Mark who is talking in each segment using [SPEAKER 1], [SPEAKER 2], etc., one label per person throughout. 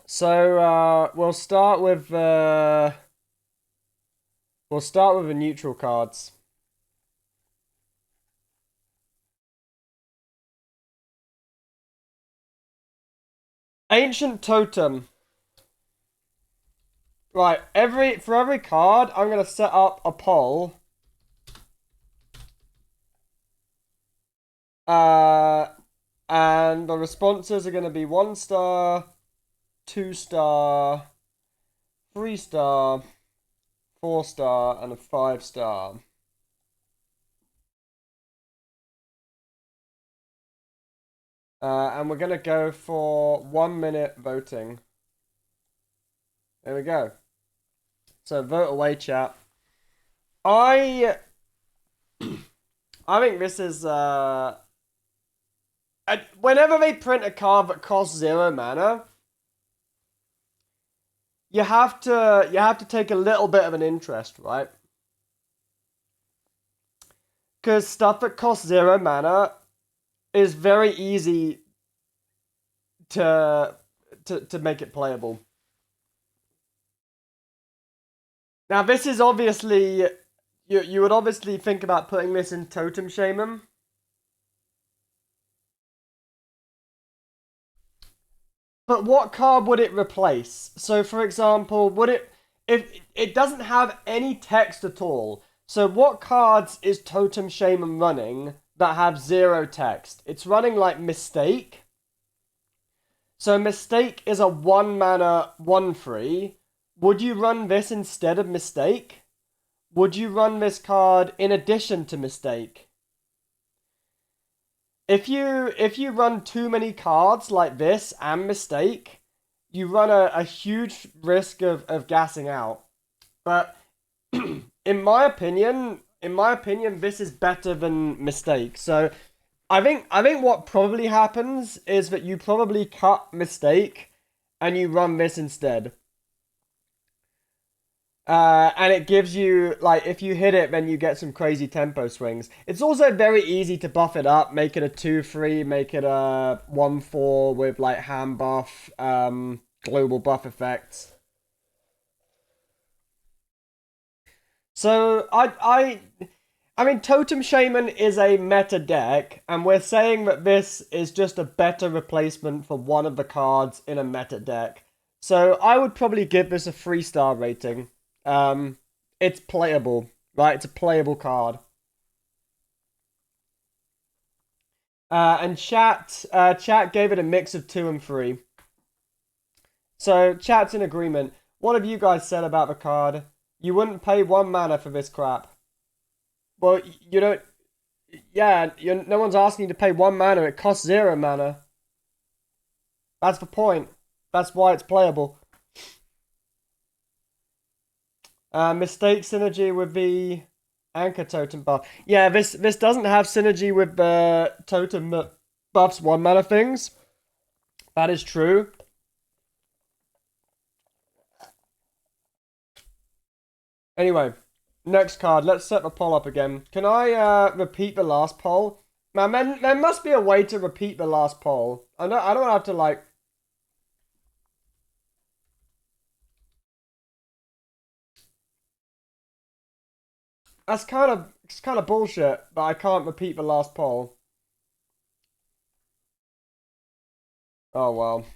[SPEAKER 1] So we'll start with the neutral cards. Ancient Totem. Right, for every card, I'm gonna set up a poll. And the responses are gonna be 1-star, 2-star, 3-star, 4-star, and a 5-star. And we're gonna go for 1 minute voting. There we go. So vote away, chat. I think this is whenever they print a card that costs 0 mana, you have to take a little bit of an interest, right? Because stuff that costs 0 mana is very easy to make it playable. Now this is obviously you would obviously think about putting this in Totem Shaman. But what card would it replace? So for example, would it if it doesn't have any text at all? So what cards is Totem Shaman running that have 0 text? It's running like Mistake. So Mistake is a 1 mana 1/3. Would you run this instead of Mistake? Would you run this card in addition to Mistake? If you run too many cards like this and Mistake, you run a huge risk of gassing out. But in my opinion, this is better than Mistake. So I think what probably happens is that you probably cut Mistake and you run this instead. And it gives you, like, if you hit it, then you get some crazy tempo swings. It's also very easy to buff it up, make it a 2/3, make it a 1/4 with, like, hand buff, global buff effects. So, I mean, Totem Shaman is a meta deck, and we're saying that this is just a better replacement for one of the cards in a meta deck. So, I would probably give this a 3-star rating. It's playable, right? It's a playable card. And chat gave it a mix of 2 and 3. So chat's in agreement. What have you guys said about the card? You wouldn't pay 1 mana for this crap. Well, you don't. Yeah, no one's asking you to pay 1 mana. It costs 0 mana. That's the point. That's why it's playable. Mistake synergy with the Anchor Totem buff. Yeah, this doesn't have synergy with the Totem that buffs 1 mana things. That is true. Anyway, next card. Let's set the poll up again. Can I repeat the last poll? Man, there must be a way to repeat the last poll. I don't have to, like... It's kind of bullshit, but I can't repeat the last poll. Oh well.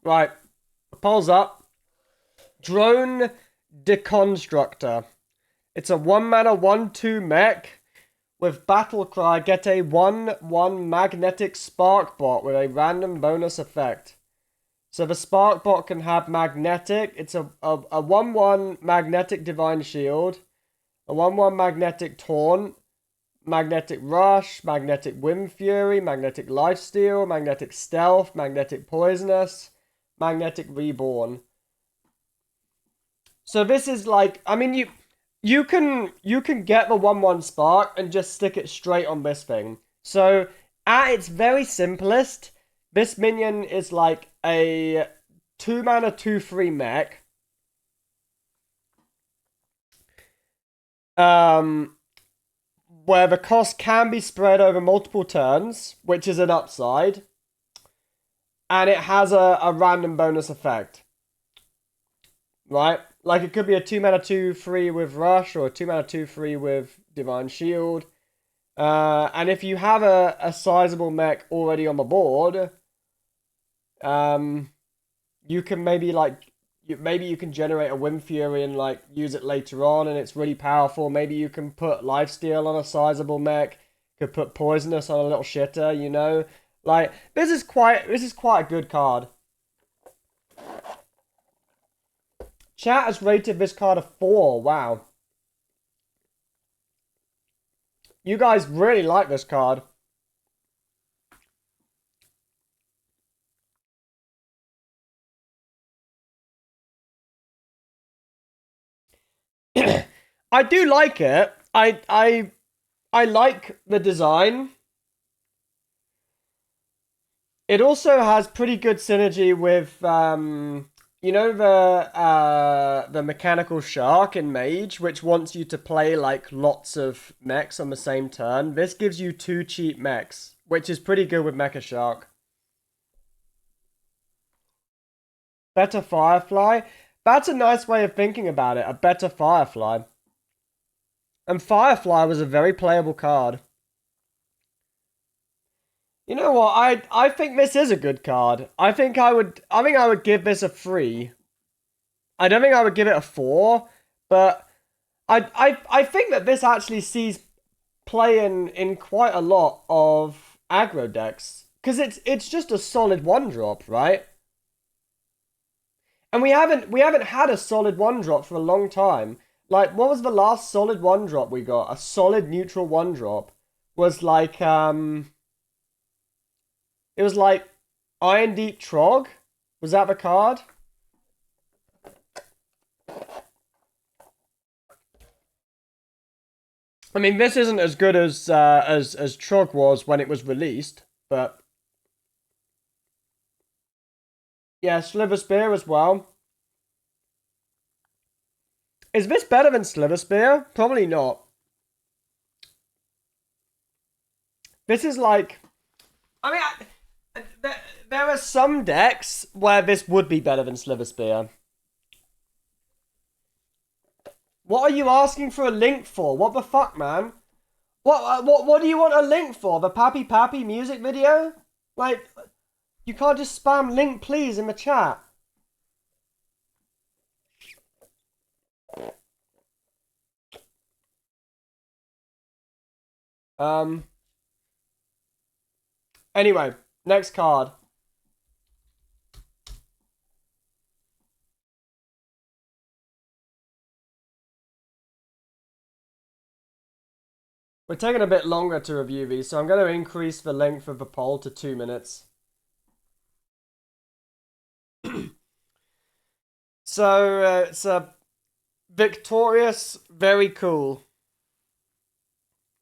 [SPEAKER 1] Right. The poll's up. Drone Deconstructor. It's a 1 mana 1/2 mech with Battle Cry. Get a 1/1 magnetic spark bot with a random bonus effect. So the spark bot can have magnetic. It's a 1/1 magnetic divine shield, a 1/1 magnetic taunt, magnetic rush, magnetic wind fury, magnetic lifesteal, magnetic stealth, magnetic poisonous, magnetic reborn. So this is like, I mean, you can get the 1/1 spark and just stick it straight on this thing. So at its very simplest, this minion is like a 2 mana 2/3 mech. where the cost can be spread over multiple turns, which is an upside. And it has a random bonus effect. Right? Like it could be a 2-mana 2/3 with Rush, or a 2-mana 2/3 with Divine Shield. And if you have a sizable mech already on the board, you can maybe you can generate a Wind Fury and like use it later on, and it's really powerful. Maybe you can put Lifesteal on a sizable mech. Could put Poisonous on a little shitter, you know. Like this is quite a good card. Chat has rated this card a 4. Wow. You guys really like this card. I do like it. I like the design. It also has pretty good synergy with you know the mechanical shark in Mage, which wants you to play like lots of mechs on the same turn. This gives you 2 cheap mechs, which is pretty good with Mecha Shark. Better Firefly. That's a nice way of thinking about it. A better Firefly. And Firefly was a very playable card. You know what? I think this is a good card. I think I would give this a 3. I don't think I would give it a 4, but I think that this actually sees play in quite a lot of aggro decks, because it's just a solid 1-drop, right? And we haven't had a solid 1-drop for a long time. Like, what was the last solid 1-drop we got? A solid neutral 1-drop was like it was like Iron Deep Trog. Was that the card? I mean, this isn't as good as Trog was when it was released, but yeah, Sliver Spear as well. Is this better than Sliver Spear? Probably not. This is like, I mean, there are some decks where this would be better than Sliver Spear. What are you asking for a link for? What the fuck, man? What do you want a link for? The Pappy Pappy music video? Like, you can't just spam link please in the chat. Anyway, next card. We're taking a bit longer to review these, so I'm going to increase the length of the poll to 2 minutes. So, it's a Victorious, very cool.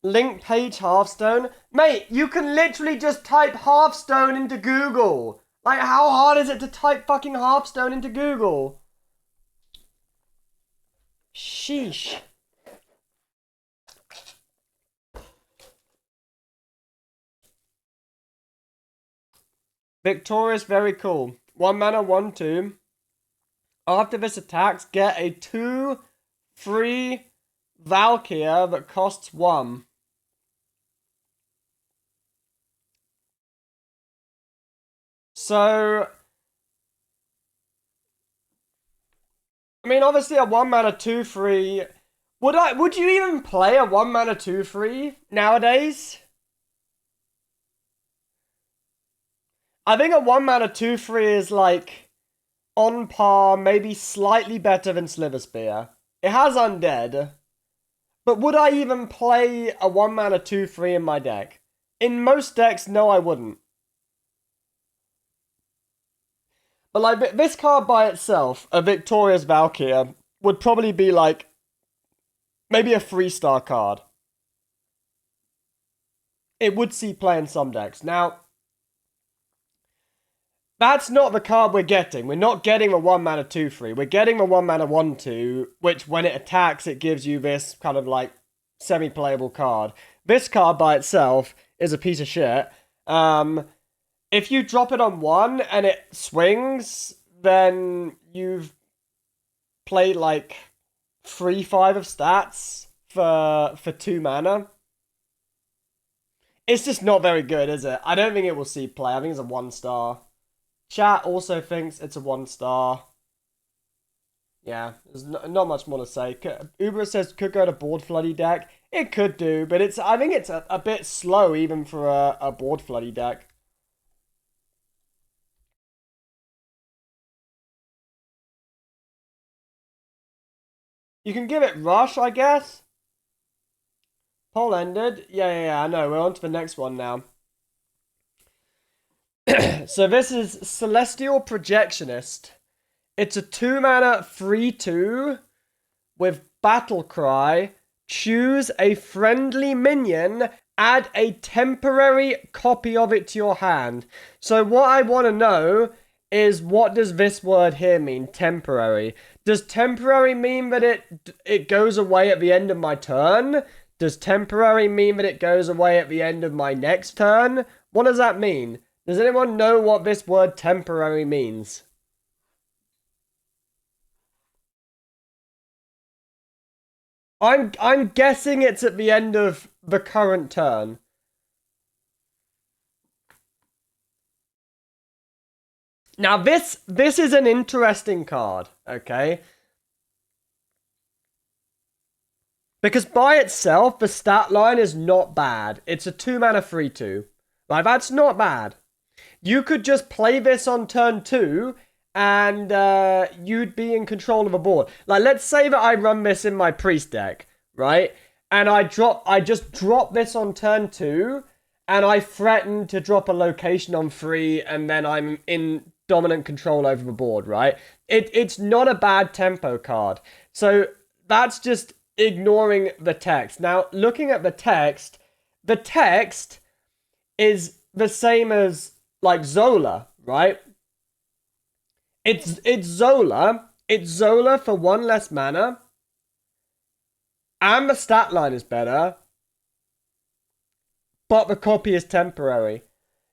[SPEAKER 1] Link page Hearthstone. Mate, you can literally just type Hearthstone into Google. Like, how hard is it to type fucking Hearthstone into Google? Sheesh. Victorious, very cool. 1 mana, 1/2. After this attacks, get a 2/3 Valkyrie that costs 1. So, I mean, obviously a 1 mana 2/3. Would you even play a 1 mana 2/3 nowadays? I think a 1 mana 2/3 is like on par, maybe slightly better than Sliver Spear. It has undead. But would I even play a 1 mana 2/3 in my deck? In most decks, no, I wouldn't. But like this card by itself, a Victorious Valkyrie, would probably be like maybe a 3-star card. It would see play in some decks. Now, that's not the card we're getting. We're not getting a 1 mana 2/3. We're getting the 1 mana 1/2, which when it attacks, it gives you this kind of like semi-playable card. This card by itself is a piece of shit. If you drop it on 1 and it swings, then you've played like 3-5 of stats for 2 mana. It's just not very good, is it? I don't think it will see play. I think it's a 1-star. Chat also thinks it's a 1-star. Yeah, there's not much more to say. Uber says could go to board floody deck. It could do, but I think it's a bit slow even for a board floody deck. You can give it Rush, I guess. Poll ended. Yeah, I know. We're on to the next one now. So this is Celestial Projectionist. It's a 2-mana 3/2 with Battle Cry. Choose a friendly minion. Add a temporary copy of it to your hand. So what I want to know is, what does this word here mean, temporary? Does temporary mean that it goes away at the end of my turn? Does temporary mean that it goes away at the end of my next turn? What does that mean? Does anyone know what this word temporary means? I'm guessing it's at the end of the current turn. Now this is an interesting card, okay? Because by itself, the stat line is not bad. It's a 2-mana 3/2. Like, that's not bad. You could just play this on turn 2, and you'd be in control of a board. Like, let's say that I run this in my priest deck, right? And I just drop this on turn 2, and I threaten to drop a location on 3, and then I'm in dominant control over the board, right? It's not a bad tempo card. So that's just ignoring the text. Now, looking at the text is the same as, like, Zola, right? It's Zola. It's Zola for 1 less mana. And the stat line is better. But the copy is temporary.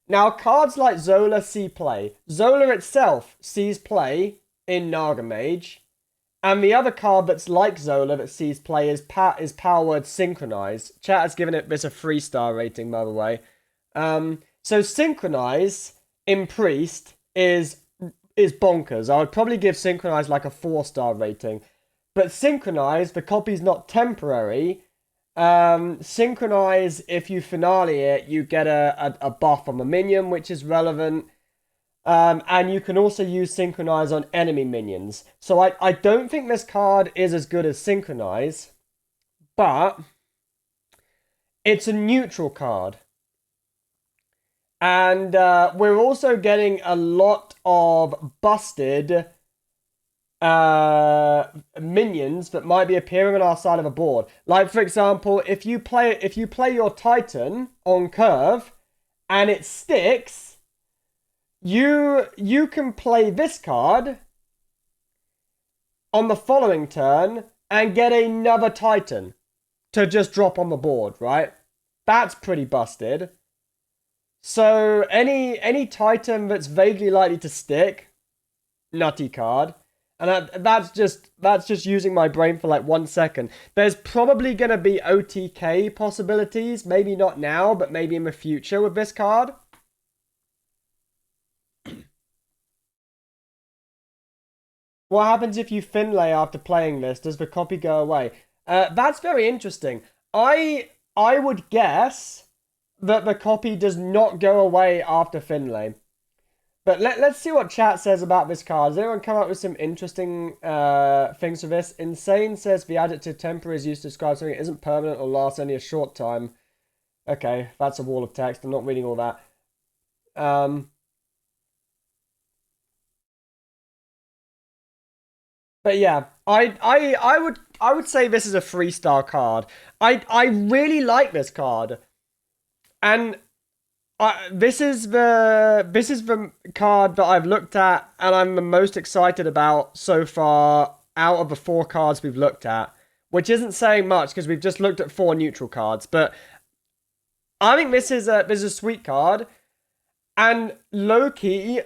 [SPEAKER 1] Now, cards like Zola see play. Zola itself sees play in Nagamage. And the other card that's like Zola that sees play is Power Word Synchronize. Chat has given this a 3-star rating, by the way. So Synchronize in Priest is bonkers. I would probably give Synchronize like a 4-star rating. But Synchronize, the copy's not temporary. Synchronize, if you finale it, you get a buff on the minion, which is relevant. And you can also use Synchronize on enemy minions. So I don't think this card is as good as Synchronize, but it's a neutral card. And we're also getting a lot of busted minions that might be appearing on our side of the board. Like, for example, if you play your Titan on curve and it sticks, you can play this card on the following turn and get another Titan to just drop on the board, right? That's pretty busted. So any Titan that's vaguely likely to stick, nutty card. And that's just using my brain for like 1 second. There's probably going to be OTK possibilities. Maybe not now, but maybe in the future with this card. What happens if you Finlay after playing this? Does the copy go away? That's very interesting. I would guess that the copy does not go away after Finlay. But let's see what chat says about this card. Has anyone come up with some interesting things for this? Insane says the adjective temporary is used to describe something that isn't permanent or lasts only a short time. Okay, that's a wall of text. I'm not reading all that. But yeah, I would say this is a 3-star card. I really like this card, and this is the card that I've looked at and I'm the most excited about so far out of the 4 cards we've looked at. which isn't saying much because we've just looked at 4 neutral cards. But I think this is a sweet card, and low-key,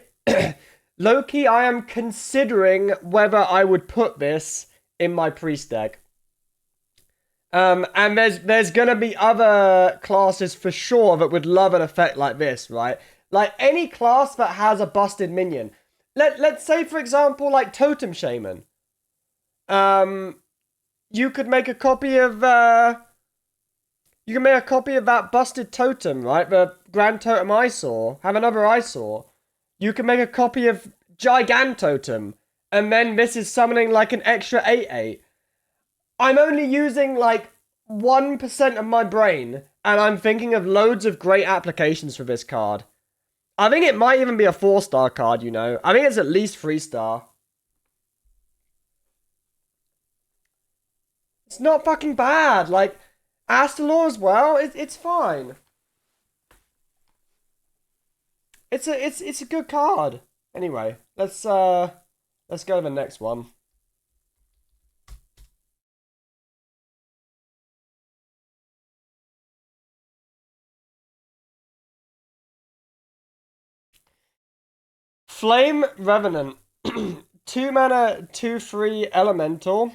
[SPEAKER 1] low-key, I am considering whether I would put this in my priest deck. And there's gonna be other classes for sure that would love an effect like this, right? Like any class that has a busted minion. Let's say, for example, like Totem Shaman. You could make a copy of you can make a copy of that busted totem, right? The Grand Totem Eyesore. Have another Eyesore. You can make a copy of Gigantotem, and then this is summoning like an extra 8/8. I'm only using like 1% of my brain, and I'm thinking of loads of great applications for this card. I think it might even be a 4-star card, you know. I think it's at least 3-star. It's not fucking bad. Like, Astalor as well, it's fine. It's a good card. Anyway, let's go to the next one. Flame Revenant. 2 mana, 2/3 elemental.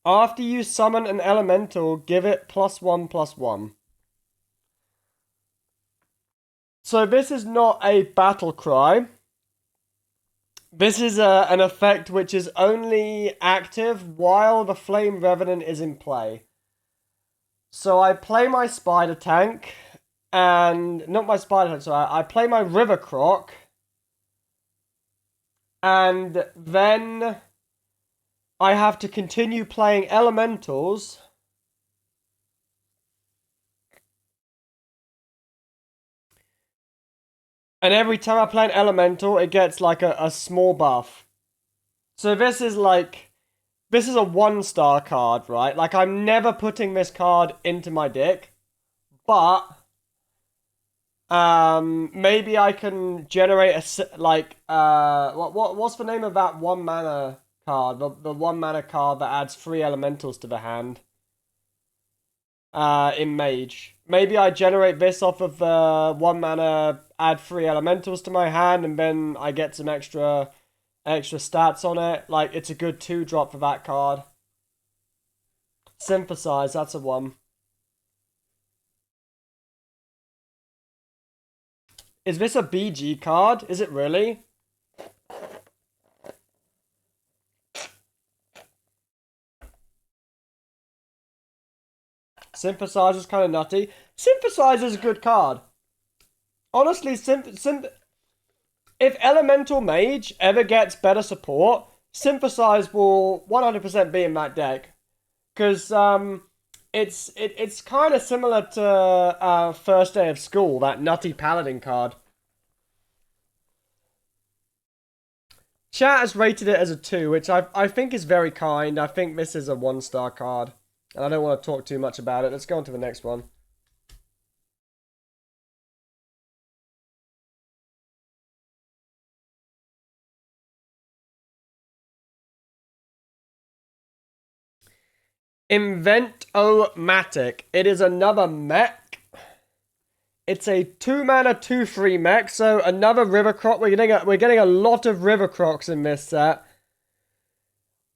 [SPEAKER 1] After you summon an elemental, give it +1/+1. So this is not a battle cry. This is an effect which is only active while the Flame Revenant is in play. So I play my Spider Tank, and not my Spider Tank, sorry, I play my River Croc, and then I have to continue playing elementals. And every time I play an elemental, it gets like a small buff. So this is like, this is a 1-star card, right? Like, I'm never putting this card into my deck. But maybe I can generate a, like, what's the name of that 1 mana card? The 1 mana card that adds 3 elementals to the hand. In Mage. Maybe I generate this off of the 1 mana, add 3 elementals to my hand, and then I get some extra stats on it. Like, it's a good 2-drop for that card. Synthesize, that's a 1. Is this a BG card? Is it really? Synthesize is kind of nutty. Synthesize is a good card. Honestly, if Elemental Mage ever gets better support, Synthesize will 100% be in that deck. Because it's kind of similar to First Day of School, that nutty Paladin card. Chat has rated it as a 2, which I think is very kind. I think this is a 1-star card. And I don't want to talk too much about it. Let's go on to the next one. Inventomatic. It is another mech. It's a 2 mana, 2/3 mech. So another River Croc. We're getting a lot of River Crocs in this set.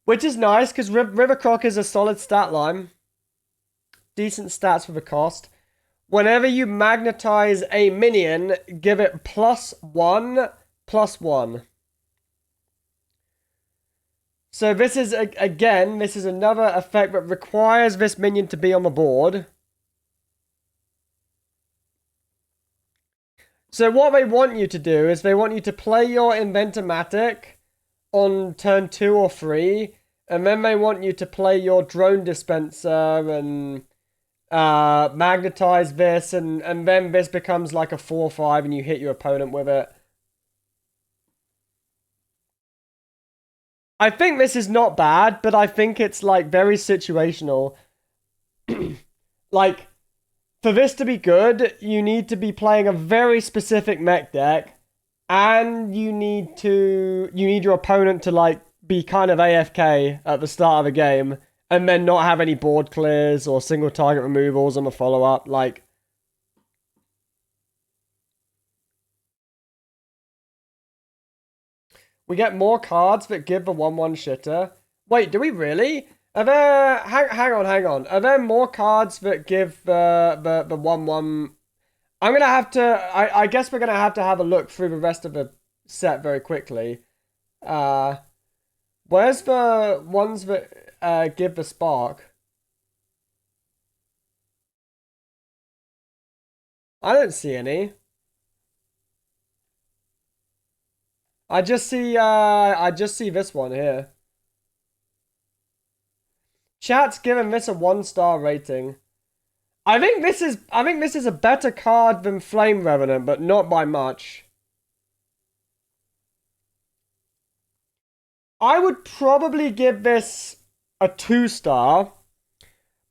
[SPEAKER 1] Which is nice, because River Croc is a solid stat line. Decent stats for the cost. Whenever you magnetize a minion, give it +1/+1. So this is, again, this is another effect that requires this minion to be on the board. So what they want you to do is they want you to play your Inventomatic on turn 2 or 3, and then they want you to play your Drone Dispenser and magnetize this, and then this becomes like a 4/5 and you hit your opponent with it. I think this is not bad, but I think it's like very situational. Like, for this to be good, you need to be playing a very specific mech deck, and you need your opponent to like be kind of AFK at the start of the game and then not have any board clears or single target removals on the follow-up. Like, we get more cards that give the 1/1 shitter. Wait, do we really? Are there... Hang on. Are there more cards that give the 1/1... I'm gonna have to... I guess we're gonna have a look through the rest of the set very quickly. Where's the ones that give the spark? I don't see any. I just see this one here. Chat's giving this a 1-star rating. I think this is a better card than Flame Revenant, but not by much. I would probably give this a 2-star,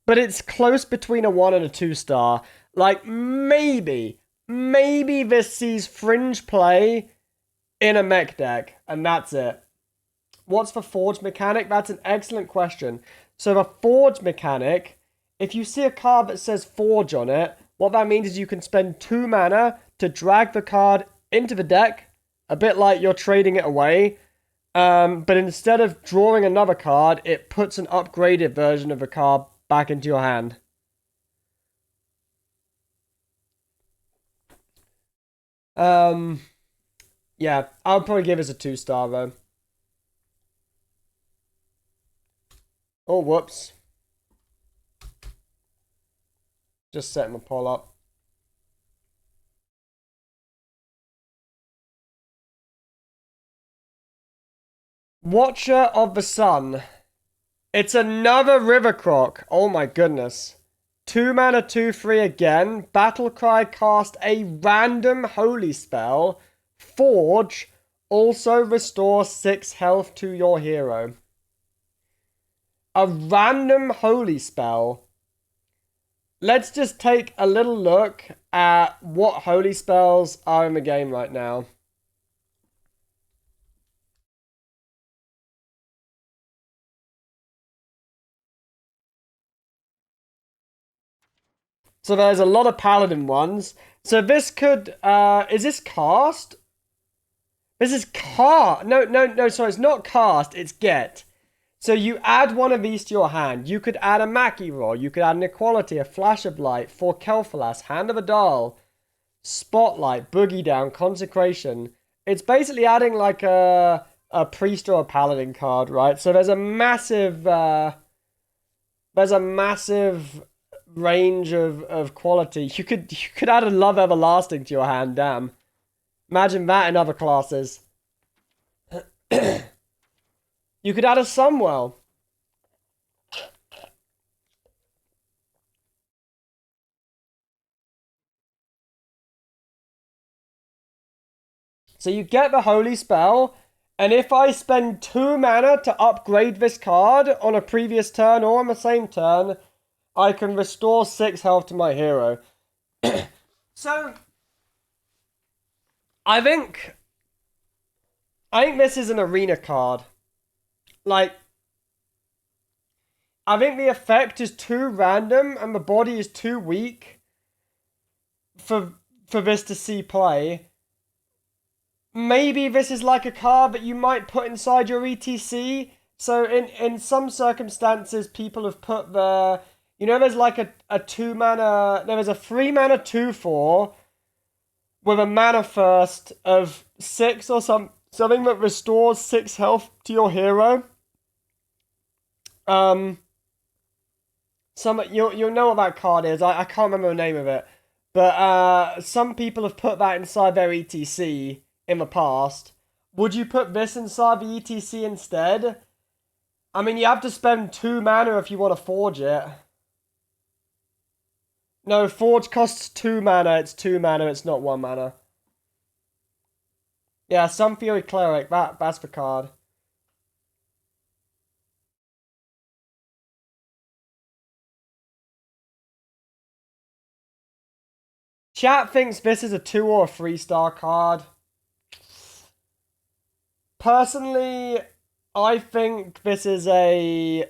[SPEAKER 1] but it's close between a 1 and a 2-star. Like, maybe this sees fringe play in a mech deck, and that's it. What's the Forge mechanic? That's an excellent question. So the Forge mechanic, if you see a card that says Forge on it, what that means is you can spend 2 mana to drag the card into the deck, a bit like you're trading it away. But instead of drawing another card, it puts an upgraded version of the card back into your hand. Yeah, I'll probably give this a 2-star though. Oh, whoops. Just setting my poll up. Watcher of the Sun. It's another River Croc. Oh my goodness. 2 mana, 2/3 again. Battlecry cast a random holy spell. Forge. Also restore 6 health to your hero. A random holy spell. Let's just take a little look at what holy spells are in the game right now. So there's a lot of paladin ones. So this could, is this cast? This is cast. No, sorry, it's not cast, it's get. So you add one of these to your hand. You could add a Mackie Roll. You could add an Equality, a Flash of Light, 4 Kelphalas, Hand of Adal, Spotlight, Boogie Down, Consecration. It's basically adding like a priest or a paladin card, right? So there's a massive range of quality. You could add a Love Everlasting to your hand, damn. Imagine that in other classes. You could add a Sunwell. So you get the Holy Spell, and if I spend 2 mana to upgrade this card on a previous turn or on the same turn, I can restore 6 health to my hero. So, I think this is an arena card. Like, I think the effect is too random and the body is too weak for this to see play. Maybe this is like a card that you might put inside your ETC. So in some circumstances, people have put the... You know, there's like a 2 mana... There is a 3 mana 2/4 with a mana first of 6 or something that restores 6 health to your hero. You'll know what that card is. I can't remember the name of it. But some people have put that inside their ETC in the past. Would you put this inside the ETC instead? I mean, you have to spend 2 mana if you want to forge it. No, forge costs 2 mana. It's 2 mana. It's not 1 mana. Yeah, Sun Fury Cleric. That's the card. Chat thinks this is a 2 or a 3-star card. Personally, I think this is a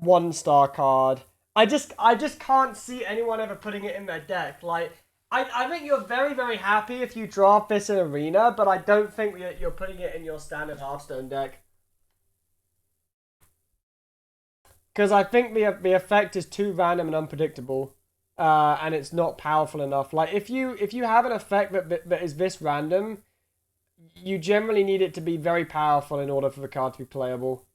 [SPEAKER 1] 1-star card. I just can't see anyone ever putting it in their deck. Like, I think you're very, very happy if you draft this in Arena, but I don't think you're putting it in your standard Hearthstone deck. Because I think the effect is too random and unpredictable. And it's not powerful enough. Like, if you have an effect that is this random, you generally need it to be very powerful in order for the card to be playable.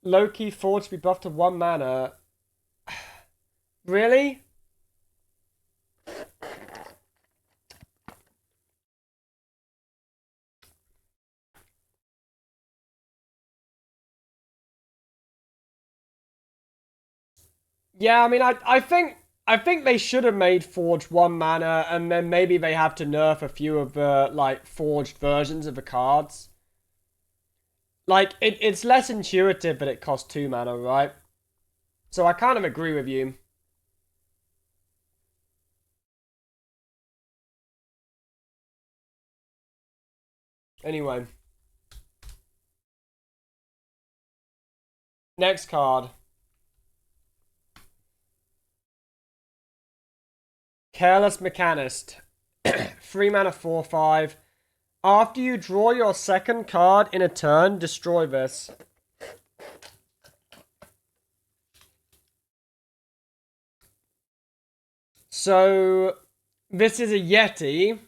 [SPEAKER 1] Low-key Forge to be buffed to 1 mana. Really? Yeah, I mean, I think they should have made Forge 1 mana, and then maybe they have to nerf a few of the, like, forged versions of the cards. Like, it's less intuitive, but it costs 2 mana, right? So I kind of agree with you. Anyway. Next card. Careless Mechanic. 3 mana 4/5. After you draw your second card in a turn, destroy this. So, this is a Yeti,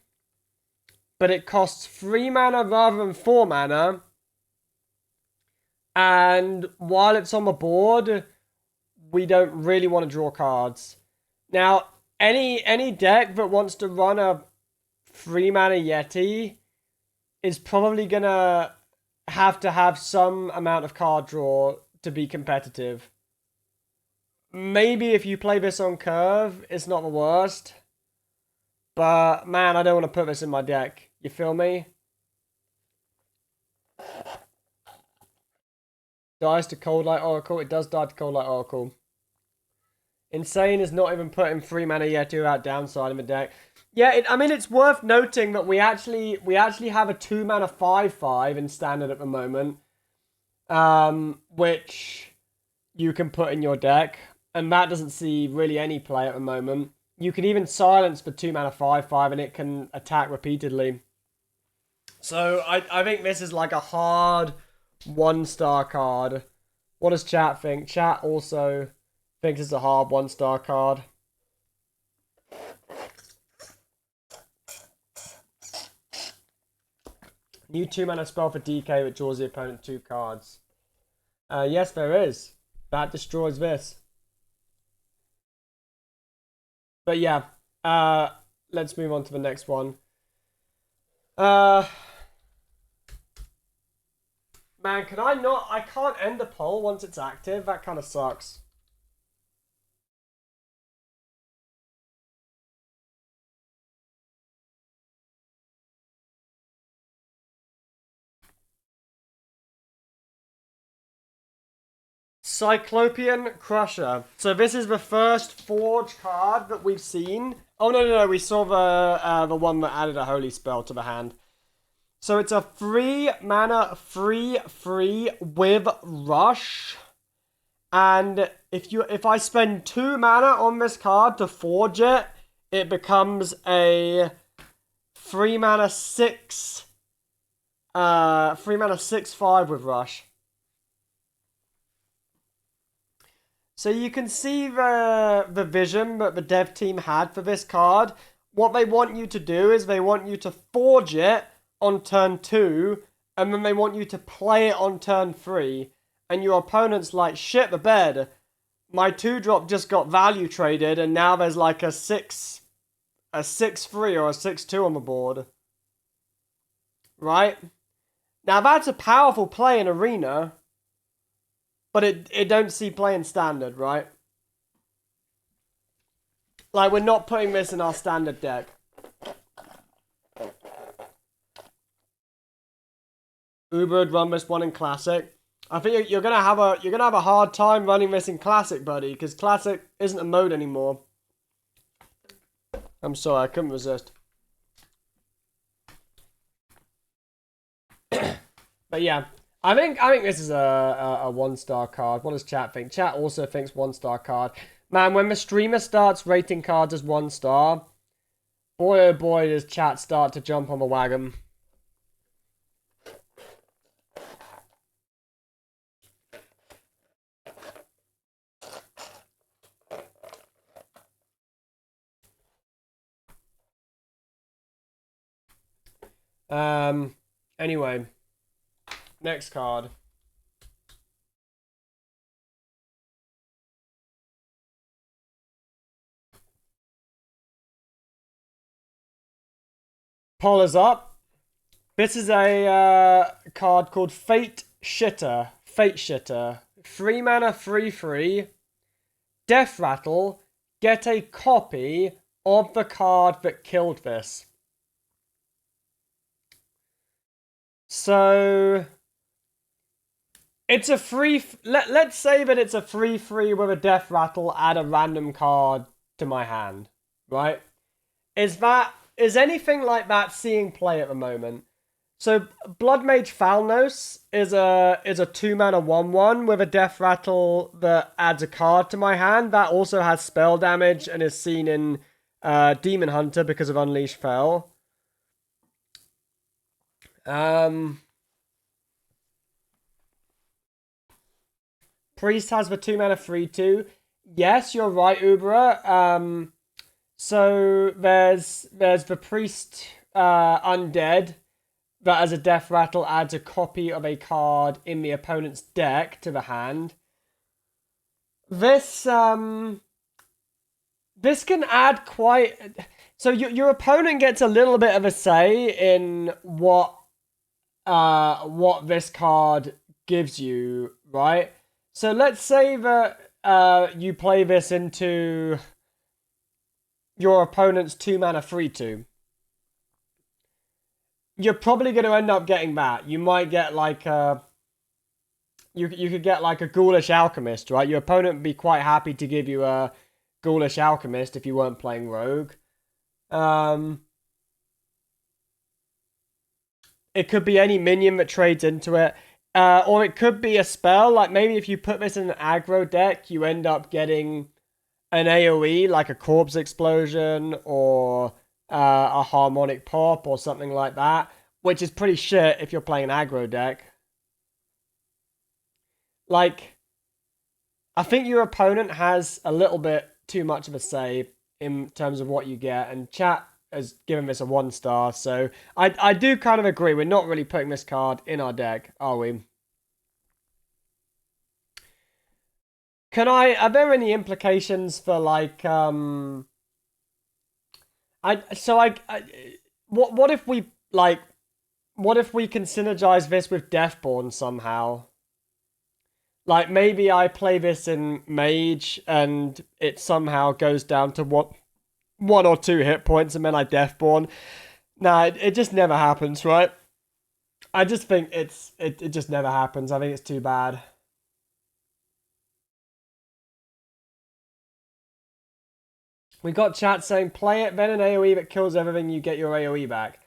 [SPEAKER 1] but it costs 3 mana rather than 4 mana. And while it's on the board, we don't really want to draw cards. Now, any deck that wants to run a 3 mana Yeti is probably gonna have to have some amount of card draw to be competitive. Maybe if you play this on curve, it's not the worst. But, man, I don't want to put this in my deck. You feel me? Dies to Cold Light Oracle. It does die to Cold Light Oracle. Insane is not even putting 3 mana Yeti without downside in the deck. Yeah, I mean, it's worth noting that we actually have a 2 mana 5/5 in standard at the moment. Which you can put in your deck. And that doesn't see really any play at the moment. You can even silence for 2 mana 5/5 and it can attack repeatedly. So I think this is like a hard 1-star card. What does chat think? Chat also thinks it's a hard 1-star card. New 2 mana spell for DK that draws the opponent 2 cards. Yes, there is. That destroys this. But yeah, let's move on to the next one. Man, can I not? I can't end the poll once it's active. That kind of sucks. Cyclopian Crusher. So this is the first Forge card that we've seen. Oh, no. We saw the one that added a holy spell to the hand. So it's a 3 mana 3/3 with Rush. And if I spend 2 mana on this card to forge it, it becomes a 3 mana 6 3 mana 6/5 with Rush. So you can see the vision that the dev team had for this card. What they want you to do is they want you to forge it on turn 2, and then they want you to play it on turn 3. And your opponent's like, shit the bed. My 2-drop just got value traded, and now there's like a 6/3 or a 6/2 on the board. Right? Now that's a powerful play in Arena. But it don't see play in standard, right? Like, we're not putting this in our standard deck. Uber would run this one in Classic. I think you're gonna have a hard time running this in Classic, buddy, because Classic isn't a mode anymore. I'm sorry, I couldn't resist. But yeah, I think this is a 1-star card. What does chat think? Chat also thinks 1-star card. Man, when the streamer starts rating cards as 1 star, boy oh boy does chat start to jump on the wagon. Anyway, next card. Poll is up. This is a card called Fateshitter. Fateshitter. 3 mana, 3/3. Death Rattle. Get a copy of the card that killed this. So it's a free. Let's say that it's a 3/3 with a Death Rattle. Add a random card to my hand, right? Is anything like that seeing play at the moment? So Bloodmage Falnos is a 2 mana 1/1 with a Death Rattle that adds a card to my hand. That also has spell damage and is seen in Demon Hunter because of Unleash Fel. Priest has the 2 mana 3/2. Yes, you're right, Ubera. So there's the Priest Undead that as a Death Rattle adds a copy of a card in the opponent's deck to the hand. This this can add quite. So your opponent gets a little bit of a say in what this card gives you, right? So let's say that you play this into your opponent's 2 mana 3/2. You're probably going to end up getting that. You might get like a. You could get like a Ghoulish Alchemist, right? Your opponent would be quite happy to give you a Ghoulish Alchemist if you weren't playing Rogue. It could be any minion that trades into it. Or it could be a spell, like maybe if you put this in an aggro deck, you end up getting an AoE, like a Corpse Explosion, or a Harmonic Pop, or something like that, which is pretty shit if you're playing an aggro deck. Like, I think your opponent has a little bit too much of a say in terms of what you get, and chat has given this a 1 star, so I do kind of agree. We're not really putting this card in our deck, are we? Are there any implications for like, what if we, like, what if we can synergize this with Deathborn somehow? Like, maybe I play this in Mage and it somehow goes down to 1 or 2 hit points and then I Deathborn. Nah, it just never happens, right? I just think it just never happens. I think it's too bad. We got chat saying, play it, then an AoE that kills everything, you get your AoE back.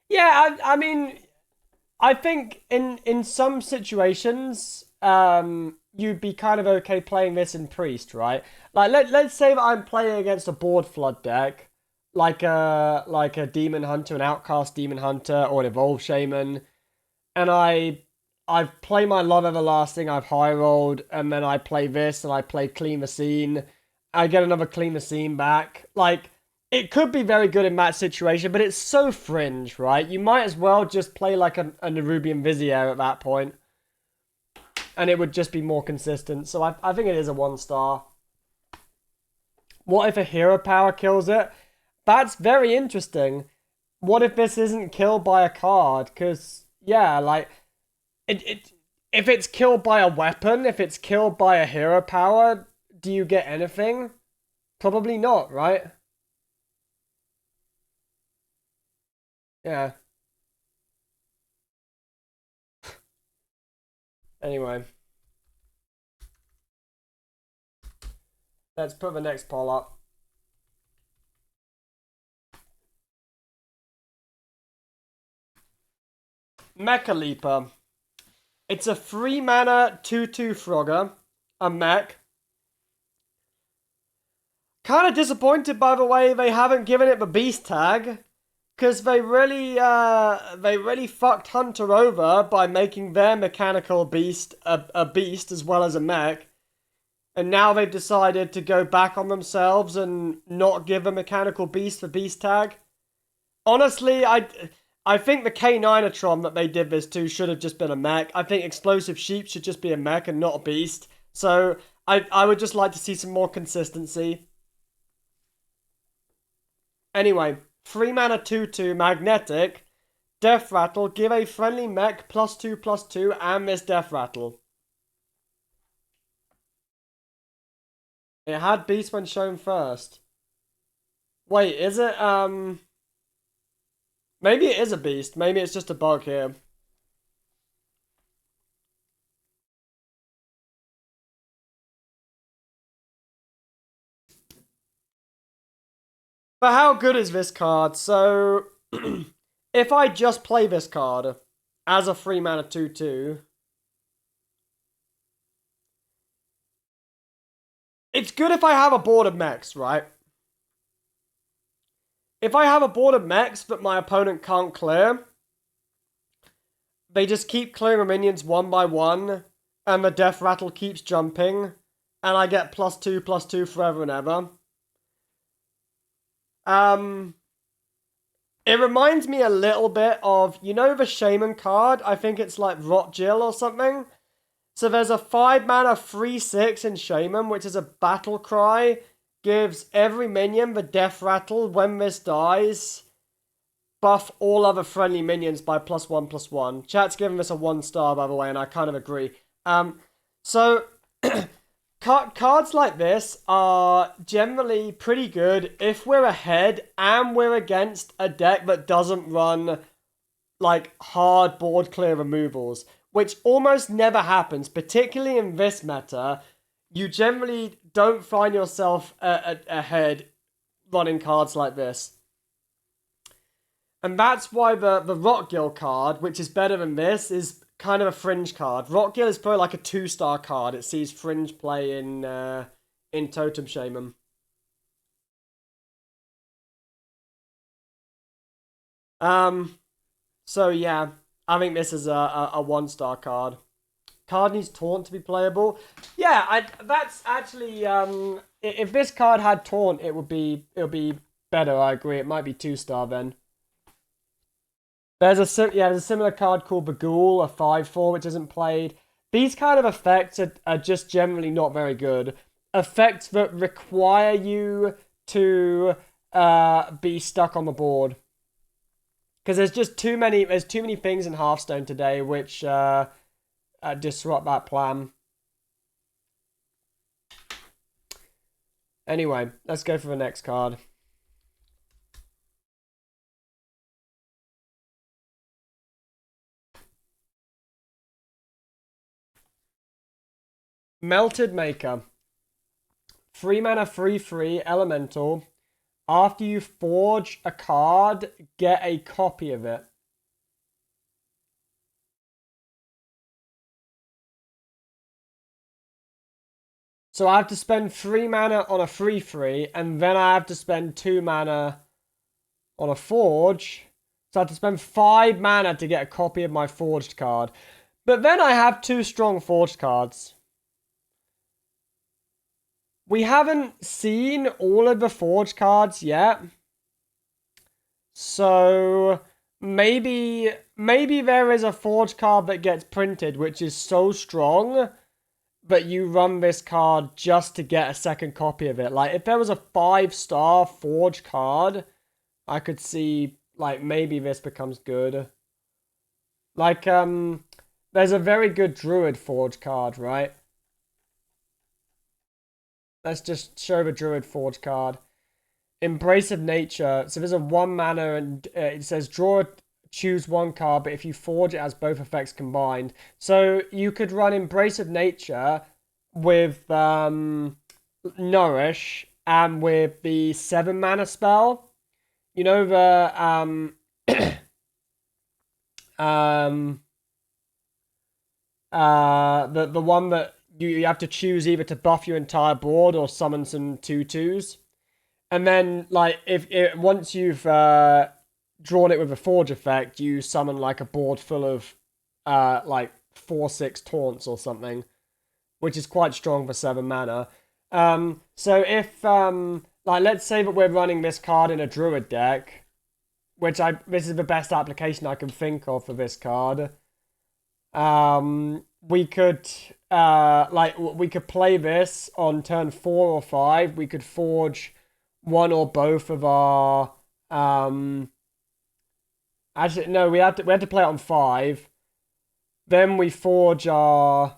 [SPEAKER 1] Yeah, I mean, I think in some situations, you'd be kind of okay playing this in Priest, right? Like, let's say that I'm playing against a board flood deck, like a Demon Hunter, an Outcast Demon Hunter, or an Evolved Shaman, and I've played my Love Everlasting, I've high rolled, and then I play this, and I play Clean the Scene. I get another Clean the Scene back. Like, it could be very good in that situation, but it's so fringe, right? You might as well just play like a Nerubian Vizier at that point, and it would just be more consistent. So I think it is a 1 star. What if a hero power kills it? That's very interesting. What if this isn't killed by a card? Because, yeah, like, if it's killed by a weapon, if it's killed by a hero power, do you get anything? Probably not, right? Yeah. Anyway. Let's put the next poll up. Mecha Leaper. It's a 3 mana 2/2 Frogger, a mech. Kind of disappointed, by the way, they haven't given it the beast tag, because they really fucked Hunter over by making their mechanical beast a beast as well as a mech, and now they've decided to go back on themselves and not give a mechanical beast the beast tag. Honestly, I think the K9atron that they did this to should have just been a mech. I think Explosive Sheep should just be a mech and not a beast. So I would just like to see some more consistency. Anyway, 3 mana 2/2 magnetic. Death Rattle. Give a friendly mech +2/+2 and this Death Rattle. It had beast when shown first. Wait, is it maybe it is a beast. Maybe it's just a bug here. But how good is this card? So, if I just play this card as a 3 mana 2/2, it's good if I have a board of mechs, right? If I have a board of mechs that my opponent can't clear, they just keep clearing minions one by one, and the Death Rattle keeps jumping, and I get +2/+2 forever and ever. It reminds me a little bit of, you know the Shaman card? I think it's like Rotjill or something. So there's a 5 mana 3/6 in Shaman, which is a battle cry. Gives every minion the Death Rattle. When this dies, buff all other friendly minions by +1/+1. Chat's giving this a 1-star, by the way, and I kind of agree. So cards like this are generally pretty good if we're ahead and we're against a deck that doesn't run like hard board clear removals, which almost never happens, particularly in this meta. You generally don't find yourself ahead running cards like this. And that's why the Rotgill card, which is better than this, is kind of a fringe card. Rotgill is probably like a 2-star card. It sees fringe play in Totem Shaman. So yeah, I think this is a 1-star card. Card needs Taunt to be playable. Yeah, that's actually if this card had Taunt, it would be better. I agree. It might be 2-star then. There's a similar card called Bagul, a 5/4, which isn't played. These kind of effects are just generally not very good. Effects that require you to be stuck on the board. Because there's just too many things in Hearthstone today which disrupt that plan. Anyway, let's go for the next card. Melted Maker. 3 mana 3/3 elemental. After you forge a card, get a copy of it. So I have to spend 3 mana on a 3/3, and then I have to spend 2 mana on a forge. So I have to spend 5 mana to get a copy of my forged card. But then I have 2 strong forged cards. We haven't seen all of the forged cards yet. So maybe there is a forged card that gets printed which is so strong, but you run this card just to get a second copy of it. Like, if there was a 5-star forged card, I could see, like, maybe this becomes good. Like, there's a very good Druid forged card, right? Let's just show the Druid forged card. Embrace of Nature. So there's a 1 mana and it says choose 1 card, but if you forge it has both effects combined. So you could run Embrace of Nature with Nourish and with the 7 mana spell. You know the The one that you have to choose either to buff your entire board or summon some 2/2s. And then, like, if once you've drawn it with a Forge effect, you summon, like, a board full of, like, 4/6 taunts or something, which is quite strong for 7 mana. So if, like, let's say that we're running this card in a Druid deck, this is the best application I can think of for this card. We could, we could play this on turn 4 or 5. We could forge one or both of our, actually, no, we had to play it on 5. Then we forge our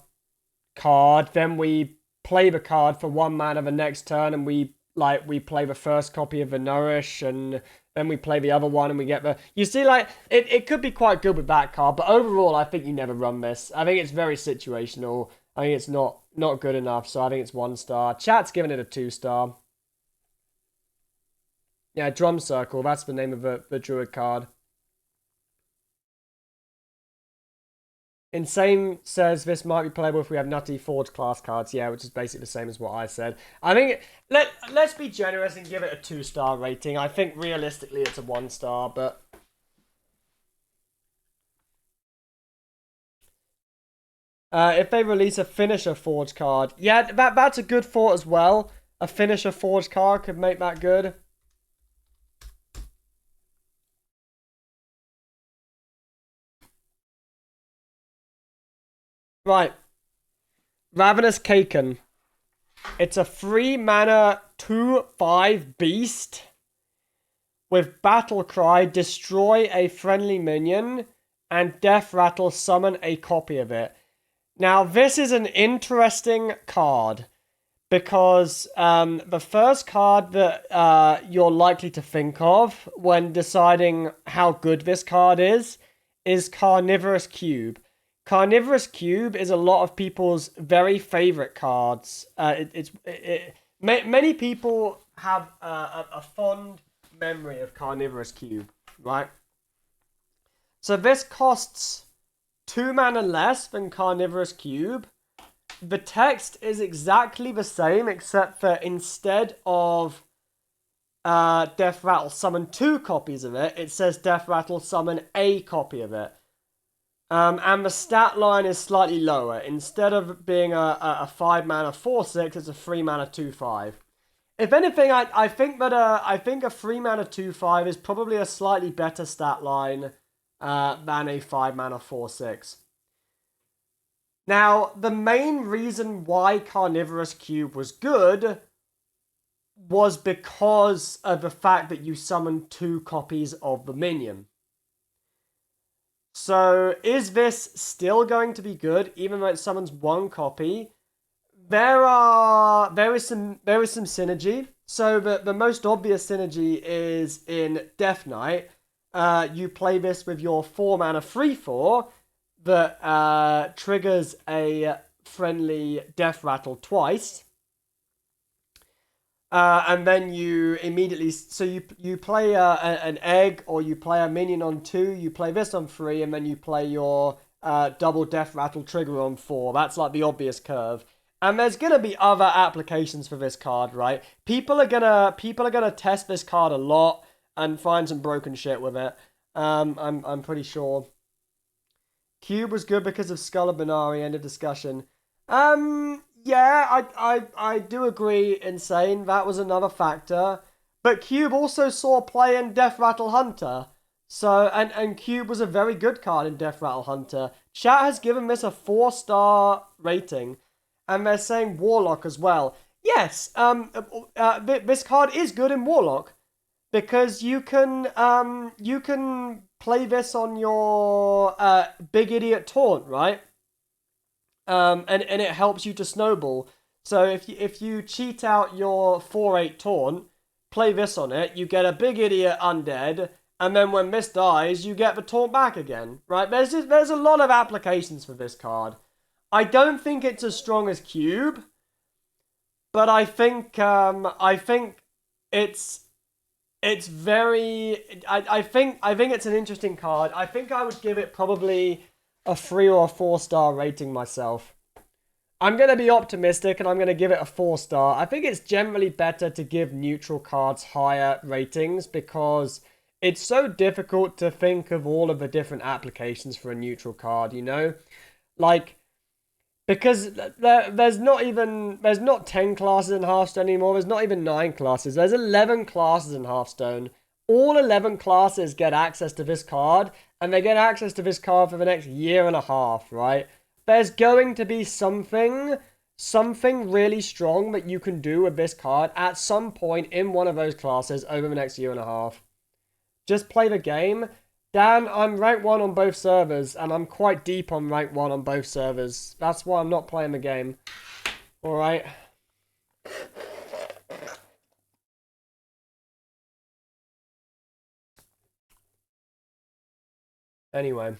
[SPEAKER 1] card. Then we play the card for 1 mana the next turn, and we play the first copy of the Nourish, and then we play the other one, and we get the... You see, like, it could be quite good with that card, but overall, I think you never run this. I think it's very situational. I think it's not good enough, so I think it's 1 star. Chat's giving it a 2 star. Yeah, Drum Circle, that's the name of the Druid card. Insane says this might be playable if we have nutty Forge class cards. Yeah, which is basically the same as what I said. I think let's be generous and give it a 2 star rating. I think realistically it's a 1 star, but if they release a Finisher Forge card, yeah, that's a good thought as well. A Finisher Forge card could make that good. Right. Ravenous Kaken. It's a 3 mana 2/5 beast with Battle Cry, destroy a friendly minion, and Death Rattle, summon a copy of it. Now, this is an interesting card because the first card that you're likely to think of when deciding how good this card is Carnivorous Cube. Carnivorous Cube is a lot of people's very favorite cards. Many people have a fond memory of Carnivorous Cube, right? So this costs 2 mana less than Carnivorous Cube. The text is exactly the same, except for instead of Death Rattle, summon 2 copies of it, it says Death Rattle, summon a copy of it. And the stat line is slightly lower. Instead of being a 5 mana 4/6, it's a 3 mana 2/5. If anything, I think a 3 mana 2/5 is probably a slightly better stat line than a 5 mana 4/6. Now, the main reason why Carnivorous Cube was good was because of the fact that you summoned 2 copies of the minion. So, is this still going to be good, even though it summons 1 copy? There is some synergy. So the most obvious synergy is in Death Knight. You play this with your 4 mana 3/4 that triggers a friendly Death Rattle twice. And then you immediately, so you play an egg, or you play a minion on 2, you play this on 3, and then you play your double Death Rattle trigger on 4. That's like the obvious curve. And there's gonna be other applications for this card, right? People are gonna test this card a lot and find some broken shit with it. I'm pretty sure. Cube was good because of Skull of Benari. End of discussion. Yeah, I do agree, Insane. That was another factor. But Cube also saw play in Death Rattle Hunter. So, and Cube was a very good card in Death Rattle Hunter. Chat has given this a 4-star rating. And they're saying Warlock as well. Yes, this card is good in Warlock. Because you can play this on your Big Idiot Taunt, right? And it helps you to snowball. So if you cheat out your 4/8 Taunt, play this on it, you get a Big Idiot Undead, and then when this dies, you get the Taunt back again, right? There's a lot of applications for this card. I don't think it's as strong as Cube, but I think it's It's very. I think it's an interesting card. I think I would give it probably a 3 or a 4-star rating myself. I'm gonna be optimistic and I'm gonna give it a 4-star. I think it's generally better to give neutral cards higher ratings because it's so difficult to think of all of the different applications for a neutral card, you know? Like, because there's not 10 classes in Hearthstone anymore. There's not even 9 classes. There's 11 classes in Hearthstone. All 11 classes get access to this card, and they get access to this card for the next year and a half, right? There's going to be something really strong that you can do with this card at some point in one of those classes over the next year and a half. Just play the game. Dan, I'm rank 1 on both servers, and I'm quite deep on rank 1 on both servers. That's why I'm not playing the game. Alright. Anyway.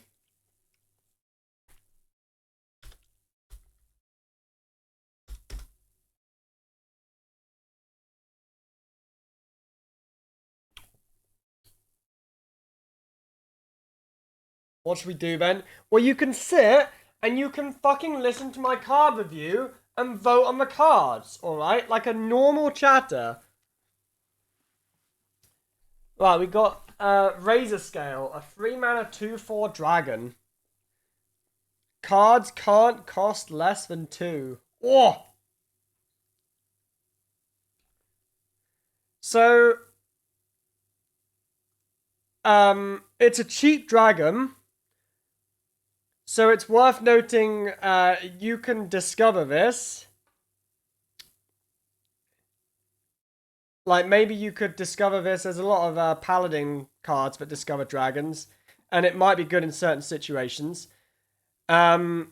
[SPEAKER 1] What should we do then? Well, you can sit and you can fucking listen to my card review and vote on the cards, alright? Like a normal chatter. Right, we got Razorscale, a 3-mana 2/4 dragon. Cards can't cost less than 2. Oh! So, it's a cheap dragon. So it's worth noting you can discover this. Like, maybe you could discover this. There's a lot of paladin cards that discover dragons. And it might be good in certain situations. It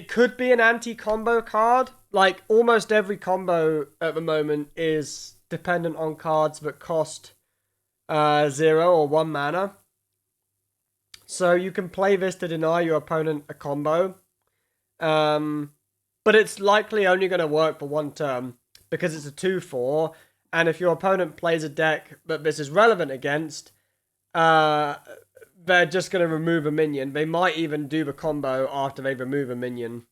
[SPEAKER 1] could be an anti-combo card. Like, almost every combo at the moment is dependent on cards that cost 0 or 1 mana. So you can play this to deny your opponent a combo. But it's likely only going to work for 1 turn because it's a 2/4. And if your opponent plays a deck that this is relevant against, they're just going to remove a minion. They might even do the combo after they remove a minion.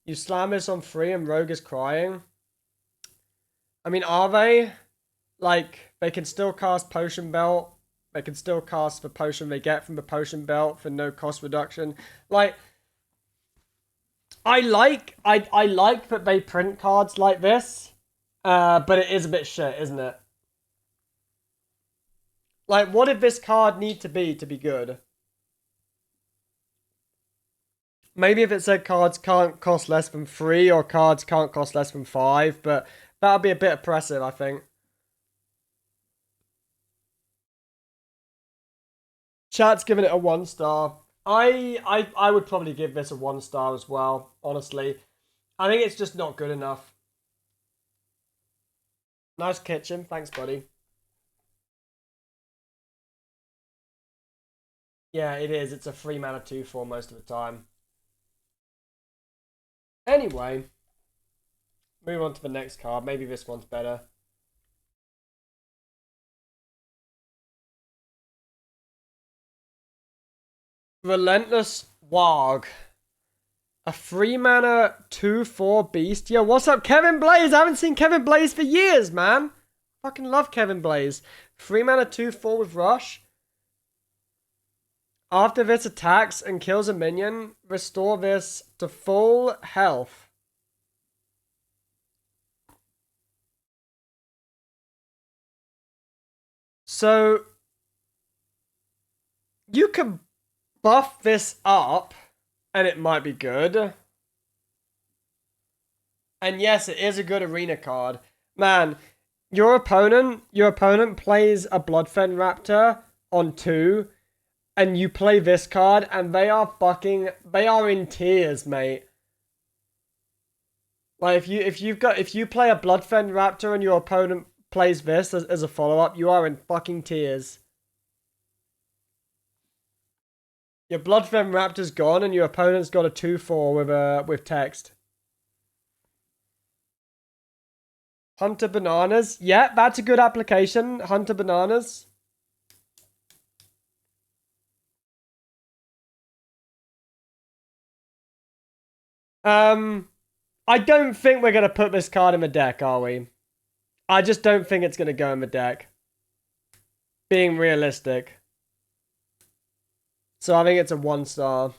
[SPEAKER 1] You slam this on 3 and Rogue is crying. I mean, are they? Like, they can still cast Potion Belt. They can still cast the potion they get from the Potion Belt for no cost reduction. Like, I like that they print cards like this. But it is a bit shit, isn't it? Like, what did this card need to be good? Maybe if it said cards can't cost less than 3 or cards can't cost less than 5, but that would be a bit oppressive, I think. Chat's giving it a 1-star. I would probably give this a 1-star as well, honestly. I think it's just not good enough. Nice kitchen. Thanks, buddy. Yeah, it is. It's a 3-mana 2/4 most of the time. Anyway, move on to the next card. Maybe this one's better. Relentless Warg. A 3-mana 2/4 beast. Yo, what's up, Kevin Blaze? I haven't seen Kevin Blaze for years, man. Fucking love Kevin Blaze. 3-mana 2/4 with Rush. After this attacks and kills a minion, restore this to full health. So, you can buff this up, and it might be good. And yes, it is a good arena card. Man, your opponent plays a Bloodfen Raptor on 2, and you play this card, and they are in tears, mate. Like, if you play a Bloodfen Raptor and your opponent plays this as a follow-up, you are in fucking tears. Your Bloodfen Raptor's gone and your opponent's got a 2/4 with text. Hunter Bananas. Yeah, that's a good application. Hunter Bananas. I don't think we're going to put this card in the deck, are we? I just don't think it's going to go in the deck. Being realistic. So I think it's a 1-star.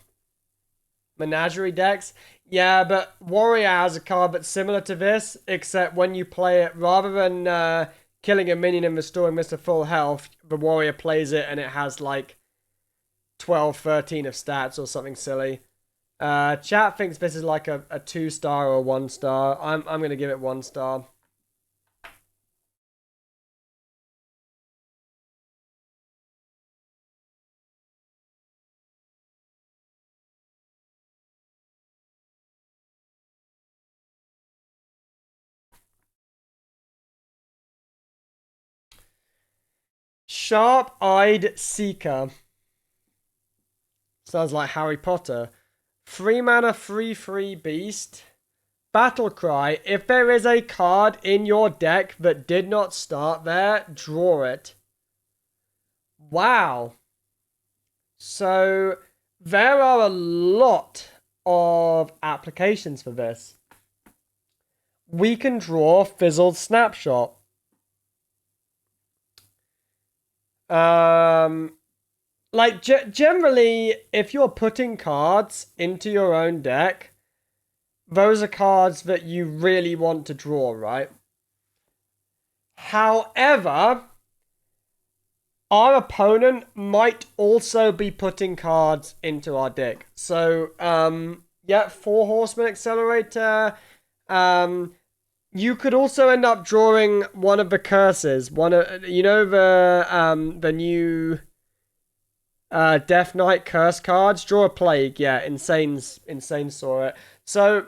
[SPEAKER 1] Menagerie decks? Yeah, but Warrior has a card that's similar to this, except when you play it, rather than killing a minion and restoring Mr. Full Health, the Warrior plays it and it has like 12, 13 of stats or something silly. Chat thinks this is like a 2-star or a 1-star. I'm gonna give it 1-star. Sharp-Eyed Seeker. Sounds like Harry Potter. 3 mana, 3/3 beast. Battle Cry. If there is a card in your deck that did not start there, draw it. Wow. So there are a lot of applications for this. We can draw Fizzled Snapshot. Like, generally, if you're putting cards into your own deck, those are cards that you really want to draw, right? However, our opponent might also be putting cards into our deck. So, yeah, 4 Horseman Accelerator. You could also end up drawing one of the curses. You know, the new Death Knight curse cards. Draw a Plague. Yeah, Insane saw it. So,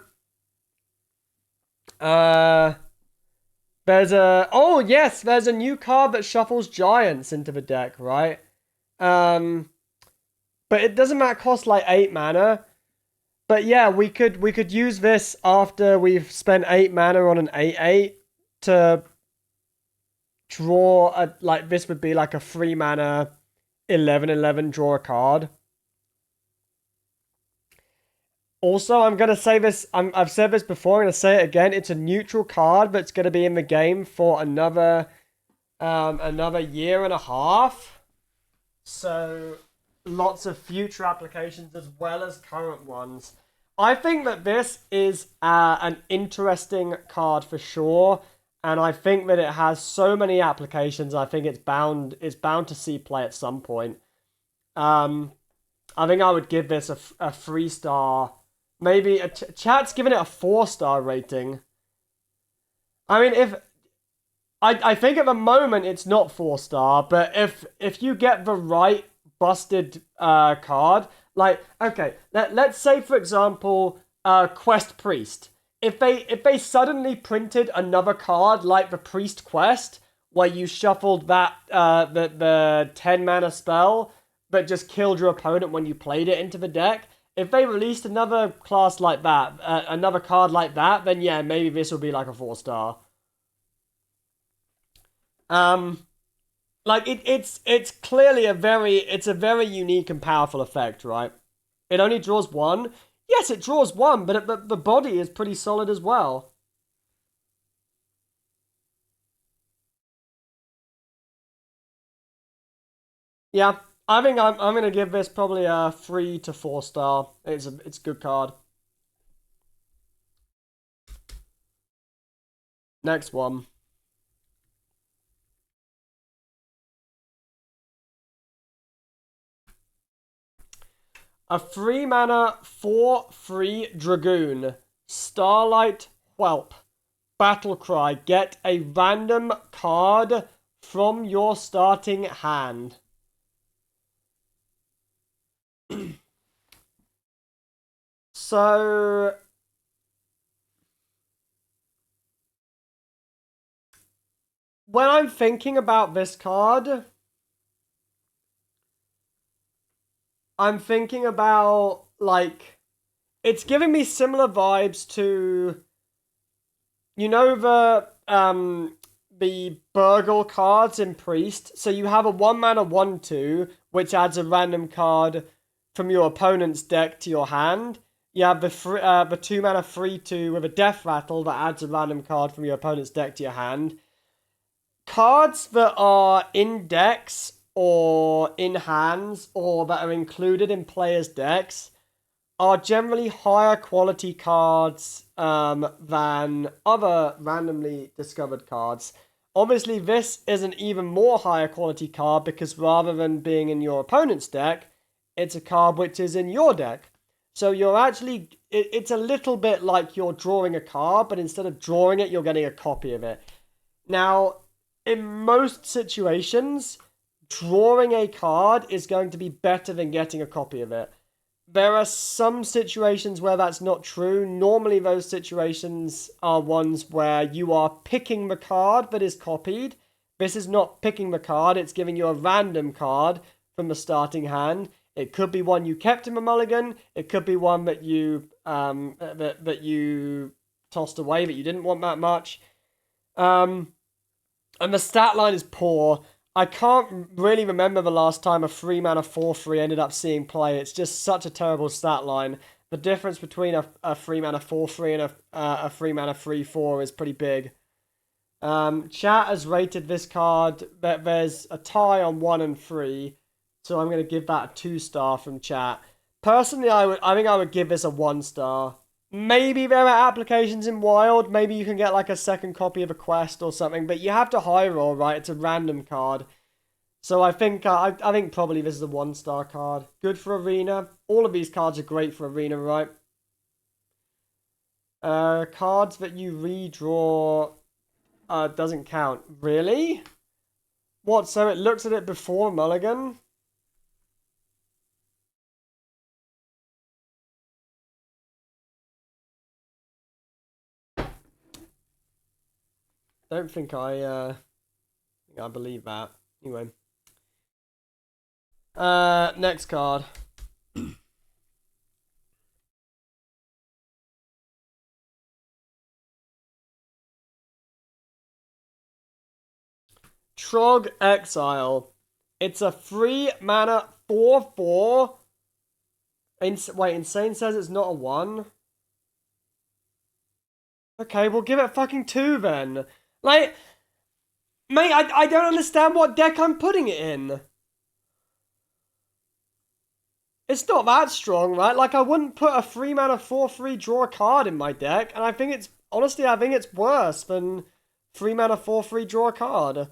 [SPEAKER 1] there's a new card that shuffles giants into the deck, right? But it doesn't matter. Cost like 8 mana. But yeah, we could use this after we've spent 8 mana on an 8/8 to draw a, like, this would be like a 3 mana 11/11 draw a card. Also, I'm gonna say this. I've said this before. I'm gonna say it again. It's a neutral card that's gonna be in the game for another year and a half. So lots of future applications as well as current ones. I think that this is an interesting card for sure, and I think that it has so many applications. I think it's bound to see play at some point. I think I would give this a 3-star. Maybe chat's giving it a 4-star rating. I mean, I think at the moment it's not 4-star, but if you get the right busted card, like, okay, let's say for example, Quest Priest. If they suddenly printed another card like the Priest Quest, where you shuffled that the 10 mana spell that just killed your opponent when you played it into the deck. If they released another class like that, another card like that, then yeah, maybe this will be like a 4-star. Like, it's clearly a very unique and powerful effect, right? It only draws 1. Yes, it draws 1, but the body is pretty solid as well. Yeah, I think I'm gonna give this probably a 3 to 4-star. It's a good card. Next one. A 3 mana 4/3 Dragoon. Starlight Whelp. Battle Cry. Get a random card from your starting hand. So when I'm thinking about this card, I'm thinking about, like, it's giving me similar vibes to, you know, the Burgle cards in Priest. So you have a 1-mana 1/2, which adds a random card from your opponent's deck to your hand. You have the 2-mana 3/2 with a Death Rattle that adds a random card from your opponent's deck to your hand. Cards that are in decks or in hands or that are included in players' decks are generally higher quality cards than other randomly discovered cards. Obviously, this is an even more higher quality card because rather than being in your opponent's deck, it's a card which is in your deck. So you're actually, it's a little bit like you're drawing a card, but instead of drawing it, you're getting a copy of it. Now, in most situations, drawing a card is going to be better than getting a copy of it. There are some situations where that's not true. Normally, those situations are ones where you are picking the card that is copied. This is not picking the card, it's giving you a random card from the starting hand. It could be one you kept in the mulligan. It could be one that you that you tossed away that you didn't want that much. And the stat line is poor. I can't really remember the last time a 3-mana 4/3 ended up seeing play. It's just such a terrible stat line. The difference between a 3-mana 4/3 and a 3-mana 3/4 is pretty big. Chat has rated this card. There's a tie on 1 and 3, so I'm going to give that a 2-star from chat. Personally, I think I would give this a 1-star. Maybe there are applications in Wild. Maybe you can get like a second copy of a quest or something, but you have to high roll, right? It's a random card. So I think I think probably this is a 1-star card. Good for Arena. All of these cards are great for Arena, right? Cards that you redraw doesn't count. Really? What, so it looks at it before Mulligan? Don't think I believe that. Anyway. Next card. Trog Exile. It's a 3-mana 4/4. Wait, Insane says it's not a 1. Okay, we'll give it fucking 2 then. Like, mate, I don't understand what deck I'm putting it in. It's not that strong, right? Like, I wouldn't put a 3-mana 4/3 draw a card in my deck, and I think it's, honestly, I think it's worse than 3-mana 4/3 draw a card.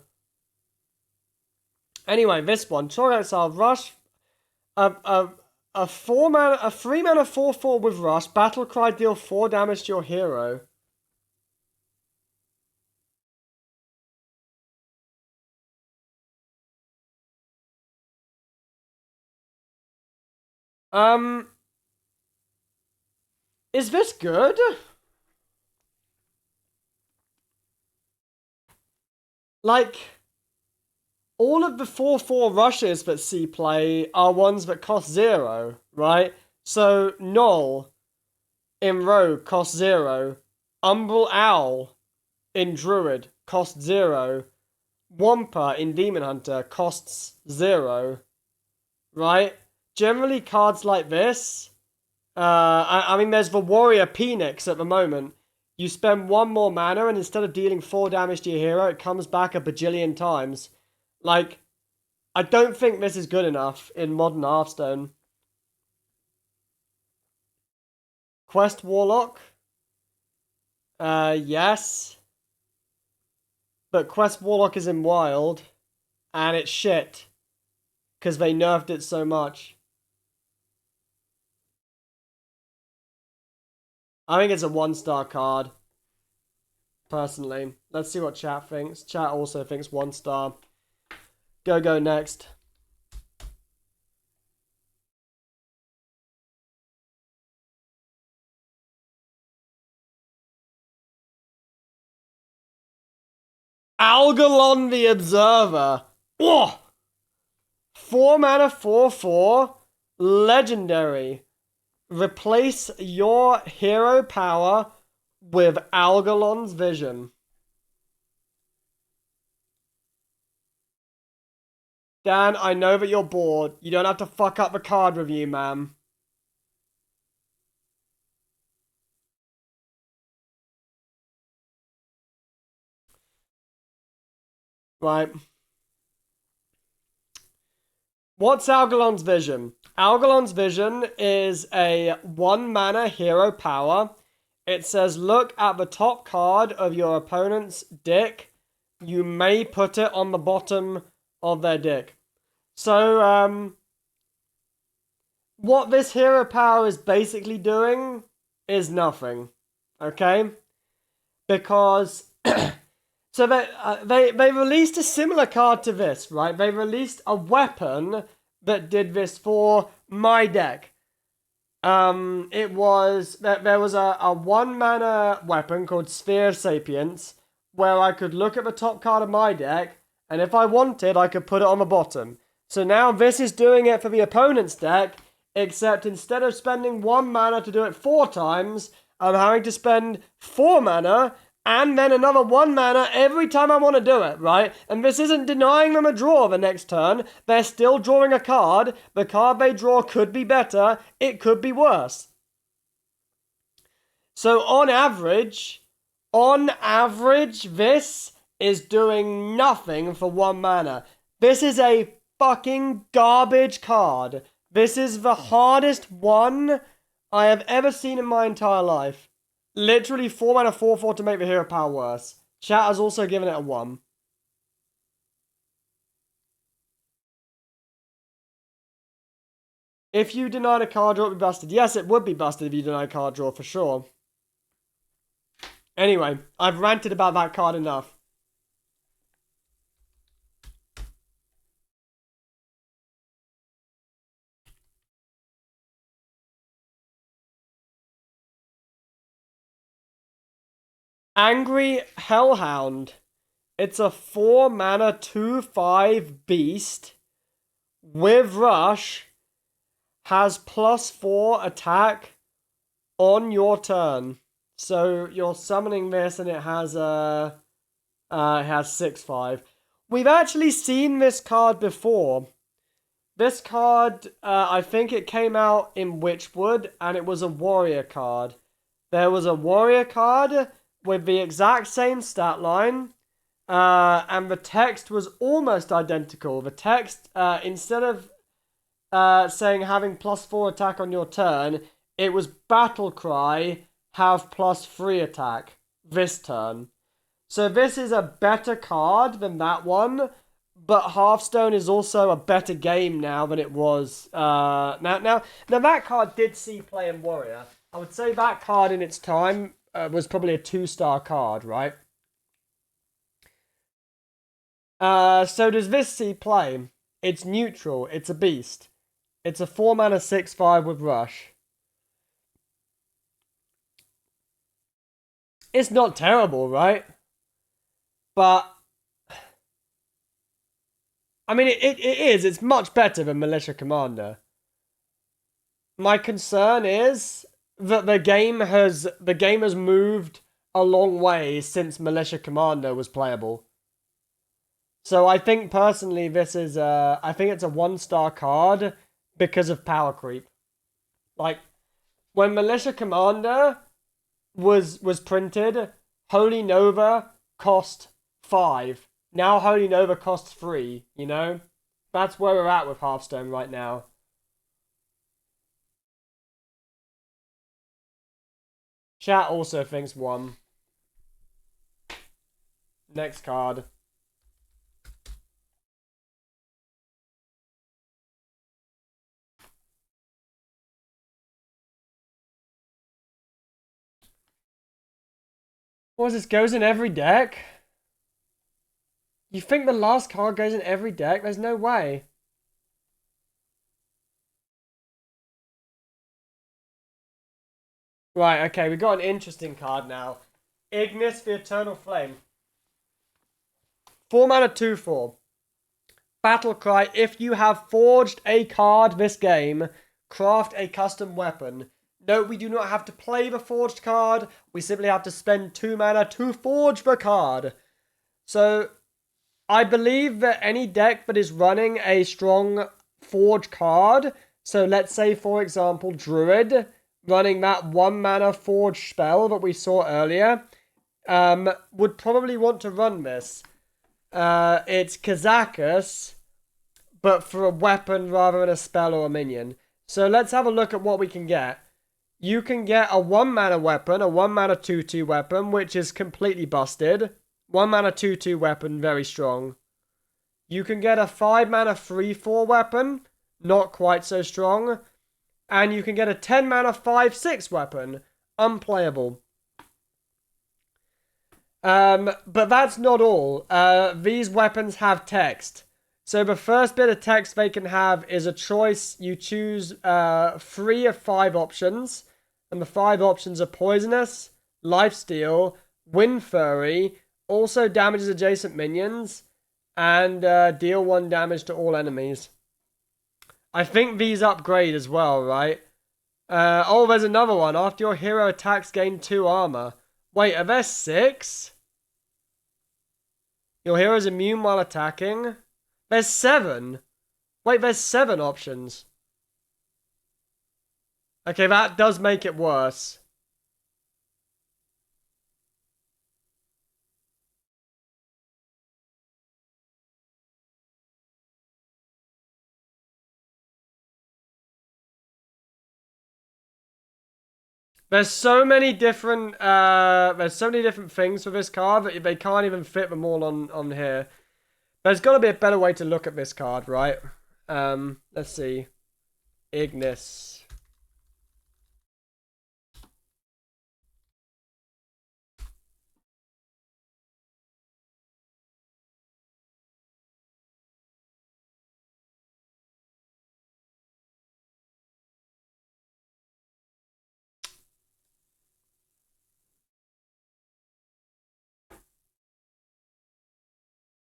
[SPEAKER 1] Anyway, this one, Trog Exile, Rush, a 3-mana 4/4 with Rush, Battle Cry, deal 4 damage to your hero. Is this good? Like, all of the 4/4 rushes that see play are ones that cost 0, right? So, Null in Rogue costs 0. Umbral Owl in Druid costs 0. Wampa in Demon Hunter costs 0. Right? Generally, cards like this. I mean, there's the Warrior Phoenix at the moment. You spend 1 more mana, and instead of dealing 4 damage to your hero, it comes back a bajillion times. Like, I don't think this is good enough in modern Hearthstone. Quest Warlock? Yes. But Quest Warlock is in Wild, and it's shit. Because they nerfed it so much. I think it's a 1-star card. Personally. Let's see what chat thinks. Chat also thinks 1-star. Go next. Algalon the Observer. Oh! 4-mana 4/4 Legendary. Replace your hero power with Algalons Vision. Dan, I know that you're bored. You don't have to fuck up the card review, ma'am. Right. What's Algalon's Vision? Algalon's Vision is a 1-mana hero power. It says, look at the top card of your opponent's deck. You may put it on the bottom of their deck. So, what this hero power is basically doing is nothing. Okay? Because... So they released a similar card to this, right? They released a weapon that did this for my deck. It was there was a 1-mana weapon called Sphere Sapience where I could look at the top card of my deck, and if I wanted, I could put it on the bottom. So now this is doing it for the opponent's deck, except instead of spending 1 mana to do it 4 times, I'm having to spend 4 mana and then another 1 mana every time I want to do it, right? And this isn't denying them a draw the next turn. They're still drawing a card. The card they draw could be better. It could be worse. So on average, this is doing nothing for 1 mana. This is a fucking garbage card. This is the hardest one I have ever seen in my entire life. Literally 4 mana 4/4 to make the hero power worse. Chat has also given it a 1. If you denied a card draw, it would be busted. Yes, it would be busted if you denied a card draw, for sure. Anyway, I've ranted about that card enough. Angry Hellhound. It's a 4 mana 2/5 beast with rush. Has +4 attack on your turn. So you're summoning this and it has it has 6/5. We've actually seen this card before. This card, I think it came out in Witchwood and it was a warrior card. There was a warrior card with the exact same stat line, and the text was almost identical. The text, instead of saying having +4 attack on your turn, it was battle cry, have +3 attack this turn. So this is a better card than that one, but Hearthstone is also a better game now than it was. Now that card did see play in Warrior. I would say that card in its time was probably a 2-star card, right? So does this see play? It's neutral. It's a beast. It's a 4 mana 6/5 with rush. It's not terrible, right? But I mean, it is. It's much better than Militia Commander. My concern is that the game has moved a long way since Militia Commander was playable. So I think personally this is I think it's a 1-star card because of power creep. Like when Militia Commander was printed, Holy Nova cost 5. Now Holy Nova costs 3, you know? That's where we're at with Hearthstone right now. Chat also thinks 1. Next card. What is this? Goes in every deck? You think the last card goes in every deck? There's no way. Right, okay, we got an interesting card now. Ignis the Eternal Flame. 4 mana 2/4. Battle Cry. If you have forged a card this game, craft a custom weapon. No, we do not have to play the forged card. We simply have to spend 2 mana to forge the card. So, I believe that any deck that is running a strong forge card, so let's say, for example, Druid, running that 1 mana forge spell that we saw earlier, would probably want to run this. It's Kazakus, but for a weapon rather than a spell or a minion. So let's have a look at what we can get. You can get a 1 mana weapon, a 1 mana 2/2 weapon, which is completely busted. 1 mana 2/2 weapon, very strong. You can get a 5 mana 3/4 weapon, not quite so strong. And you can get a 10 mana 5/6 weapon, unplayable. But that's not all. These weapons have text. So the first bit of text they can have is a choice. You choose 3 of 5 options. And the 5 options are Poisonous, Lifesteal, Wind Fury, also damages adjacent minions, and deal 1 damage to all enemies. I think these upgrade as well, right? Oh, there's another one. After your hero attacks, gain 2 armor. Wait, are there 6? Your hero is immune while attacking. There's 7. Wait, there's 7 options. Okay, that does make it worse. There's so many different things for this card that they can't even fit them all on here. There's got to be a better way to look at this card, right? Let's see. Ignis.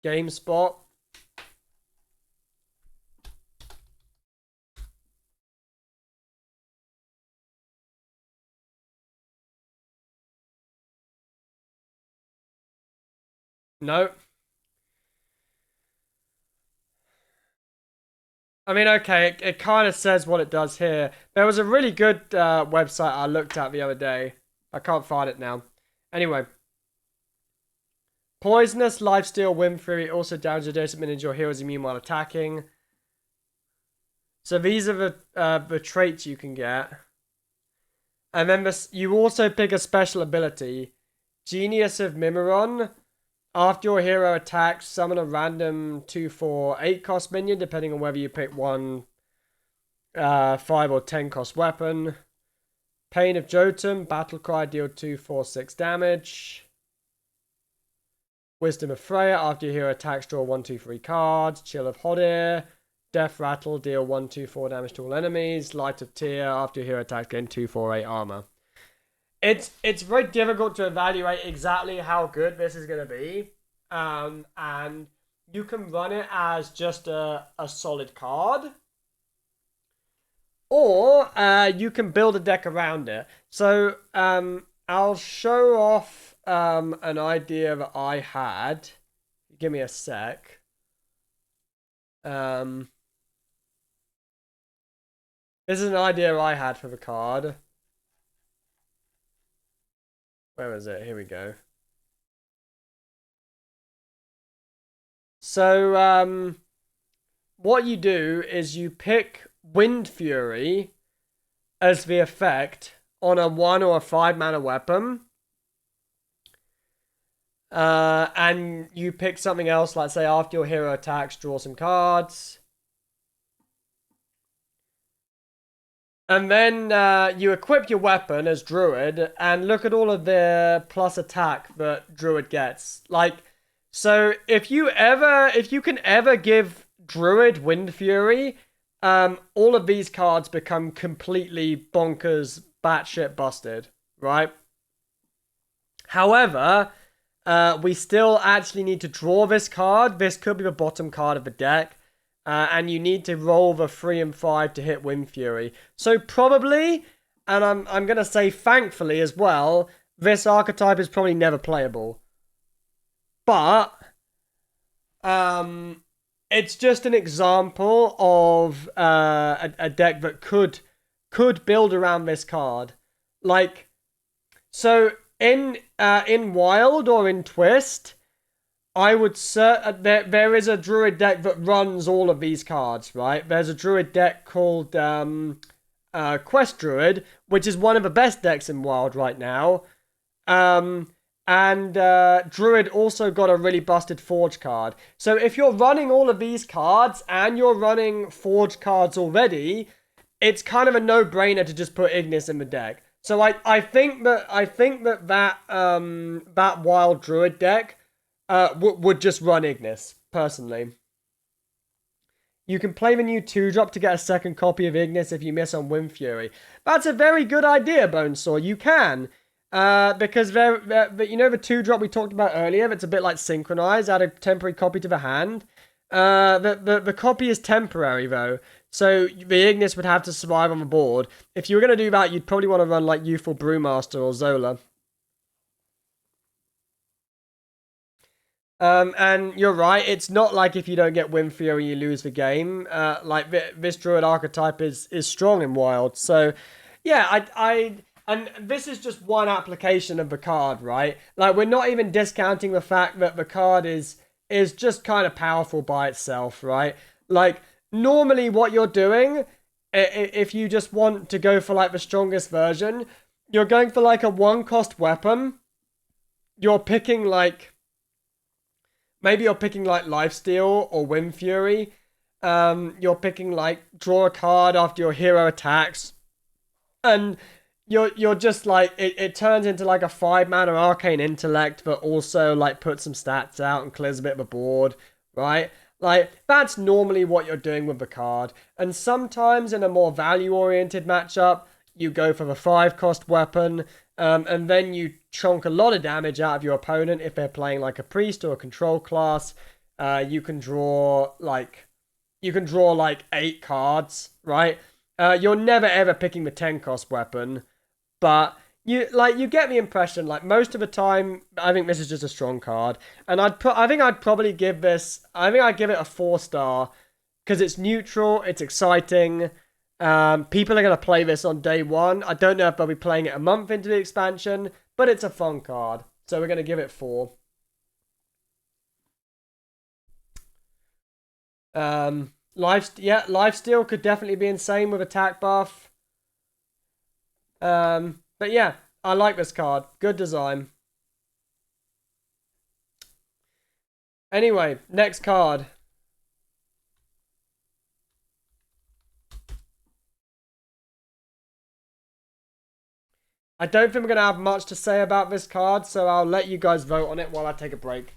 [SPEAKER 1] GameSpot. No. I mean, okay, it kind of says what it does here. There was a really good website I looked at the other day. I can't find it now. Anyway. Poisonous, Lifesteal, Wind Fury, also damages adjacent minions your hero is immune while attacking. So these are the traits you can get. And then you also pick a special ability. Genius of Mimiron. After your hero attacks, summon a random 2/4 8 cost minion, depending on whether you pick 1 5 or 10 cost weapon. Pain of Totem, Battle Cry, deal 2/4 6 damage. Wisdom of Freya, after your hero attacks, draw 1 2 3 cards. Chill of Hodir, Death Rattle, deal 1 2 4 damage to all enemies. Light of Tear, after your hero attacks, gain 2 4 8 armor. It's very difficult to evaluate exactly how good this is going to be. And you can run it as just a solid card. Or you can build a deck around it. So I'll show off an idea that I had. Give me a sec. This is an idea I had for the card. Where is it? Here we go. So, what you do is you pick Wind Fury as the effect on a 1 or a 5 mana weapon. And you pick something else, like say after your hero attacks, draw some cards. And then you equip your weapon as Druid and look at all of the plus attack that Druid gets. Like, so if you can ever give Druid Wind Fury, all of these cards become completely bonkers, batshit busted, right? However, we still actually need to draw this card. This could be the bottom card of the deck. and you need to roll the 3 and 5 to hit Wind Fury. So probably, and I'm gonna say thankfully as well, this archetype is probably never playable. But it's just an example of a deck that could build around this card. Like, so in Wild or in Twist, I would there is a Druid deck that runs all of these cards, right? There's a Druid deck called Quest Druid, which is one of the best decks in Wild right now. And Druid also got a really busted Forge card. So if you're running all of these cards and you're running Forge cards already, it's kind of a no-brainer to just put Ignis in the deck. So I think that Wild Druid deck would just run Ignis, personally. You can play the new 2-drop to get a second copy of Ignis if you miss on Wind Fury. That's a very good idea, Bonesaw. You can. Because you know the 2-drop we talked about earlier, that's a bit like Synchronize, add a temporary copy to the hand. The copy is temporary though, so the Ignis would have to survive on the board. If you were going to do that, you'd probably want to run like Youthful Brewmaster or Zola. And you're right, it's not like if you don't get Wind Fury, you lose the game. Like this Druid archetype is strong in Wild, so yeah, and this is just one application of the card, right? Like, we're not even discounting the fact that the card is just kind of powerful by itself, right? Like, normally what you're doing, if you just want to go for, like, the strongest version, you're going for, like, a 1-cost weapon. You're picking, like... Maybe you're picking, like, Lifesteal or Wind Fury. You're picking, like, draw a card after your hero attacks. And... You're just like, it turns into like a 5-mana Arcane Intellect that also like puts some stats out and clears a bit of a board, right? Like, that's normally what you're doing with the card. And sometimes in a more value-oriented matchup, you go for the 5-cost weapon, and then you chunk a lot of damage out of your opponent if they're playing like a priest or a control class. You can draw like 8 cards, right? You're never ever picking the 10-cost weapon. But you get the impression, like, most of the time, I think this is just a strong card. And I'd probably give it a 4-star because it's neutral, it's exciting. People are going to play this on day 1. I don't know if they'll be playing it a month into the expansion, but it's a fun card. So we're going to give it 4. Lifesteal could definitely be insane with attack buff. But yeah, I like this card. Good design. Anyway, next card. I don't think we're going to have much to say about this card, so I'll let you guys vote on it while I take a break.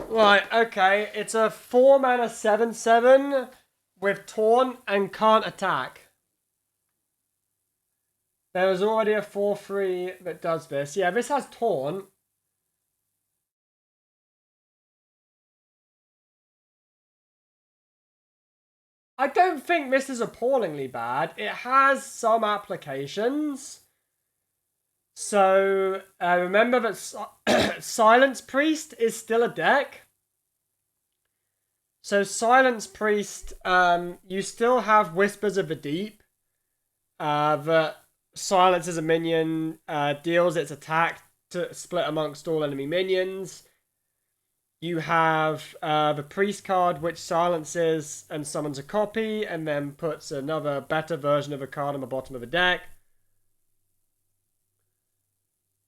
[SPEAKER 1] Right, okay. It's a 4-mana 7/7 with Taunt and can't attack. There was already a 4/3 that does this. Yeah, this has Taunt. I don't think this is appallingly bad. It has some applications. So, remember that Silence Priest is still a deck. So, Silence Priest, you still have Whispers of the Deep. That silences a minion, deals its attack to split amongst all enemy minions. You have the priest card, which silences and summons a copy, and then puts another better version of a card on the bottom of the deck.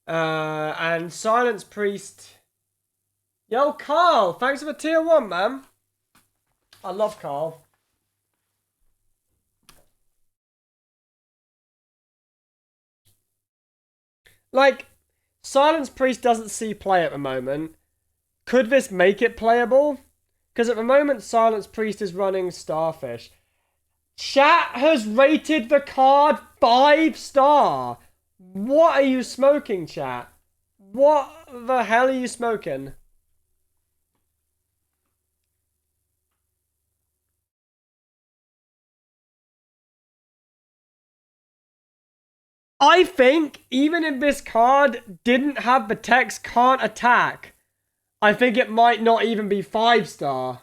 [SPEAKER 1] And Silence Priest. Yo, Carl! Thanks for the tier 1, man. I love Carl. Like, Silence Priest doesn't see play at the moment. Could this make it playable? Because at the moment, Silence Priest is running Starfish. Chat has rated the card 5-star. What are you smoking, chat? What the hell are you smoking? I think even if this card didn't have the text can't attack, I think it might not even be 5-star.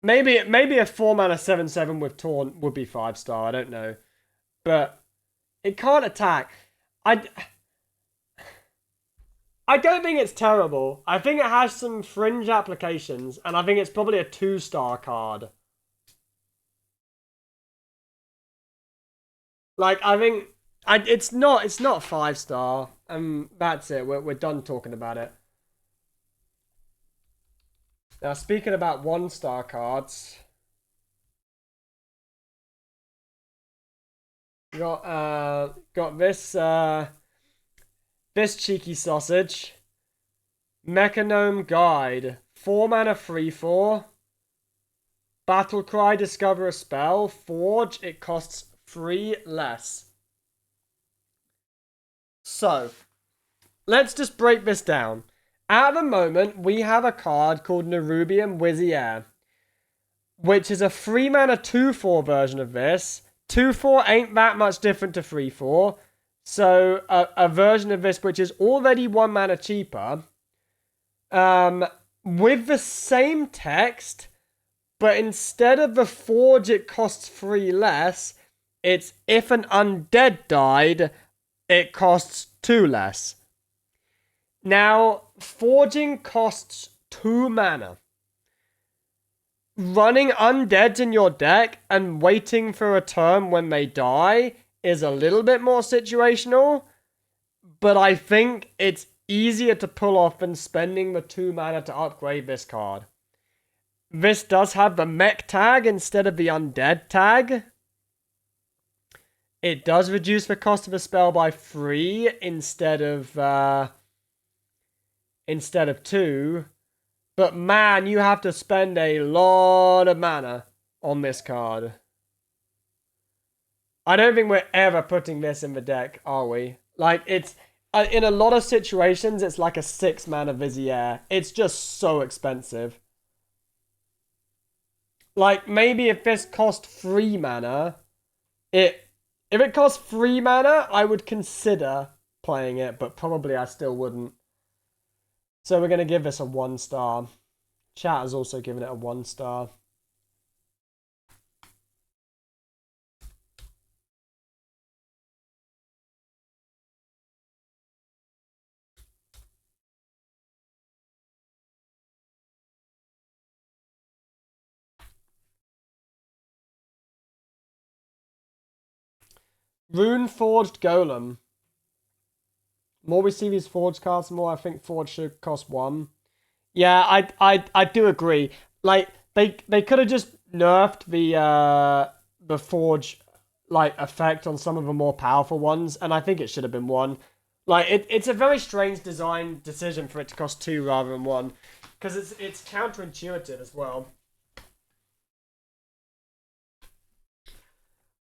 [SPEAKER 1] Maybe a 4-mana 7/7 with Taunt would be 5-star, I don't know. But it can't attack. I don't think it's terrible. I think it has some fringe applications, and I think it's probably a 2-star card. Like, I think it's not 5-star, and that's it. We're done talking about it. Now, speaking about 1-star cards, got this this cheeky sausage, Mechanome Guide, 4-mana 3/4. Battlecry, discover a spell. Forge, it costs 3 less. So, let's just break this down. At the moment, we have a card called Nerubian Wizier, which is a 3-mana 2/4 version of this. 2/4 ain't that much different to 3/4. So, a version of this which is already 1 mana cheaper. With the same text, but instead of the Forge, it costs 3 less. It's if an undead died, it costs 2 less. Now, forging costs 2 mana. Running undeads in your deck and waiting for a turn when they die is a little bit more situational, but I think it's easier to pull off than spending the 2 mana to upgrade this card. This does have the mech tag instead of the undead tag. It does reduce the cost of a spell by 3 instead of 2. But man, you have to spend a lot of mana on this card. I don't think we're ever putting this in the deck, are we? Like, it's in a lot of situations, it's like a 6-mana Vizier. It's just so expensive. Like, maybe if this cost 3 mana, if it cost 3 mana, I would consider playing it, but probably I still wouldn't. So we're going to give this a 1-star. Chat has also given it a 1-star. Rune Forged Golem. The more we see these Forge cards, the more I think Forge should cost 1. Yeah, I do agree. Like, they could have just nerfed the Forge like effect on some of the more powerful ones, and I think it should have been 1. Like, it's a very strange design decision for it to cost 2 rather than 1, because it's counterintuitive as well.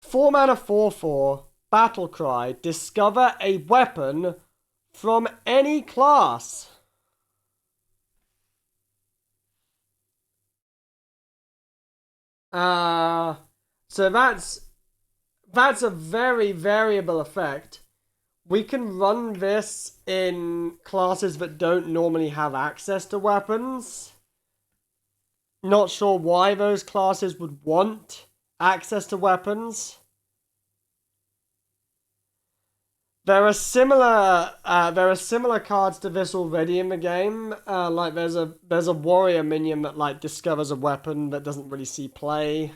[SPEAKER 1] 4 mana 4/4. Battlecry. Discover a weapon from any class. So that's a very variable effect. We can run this in classes that don't normally have access to weapons. Not sure why those classes would want access to weapons. There are similar cards to this already in the game. Like there's a warrior minion that like discovers a weapon that doesn't really see play.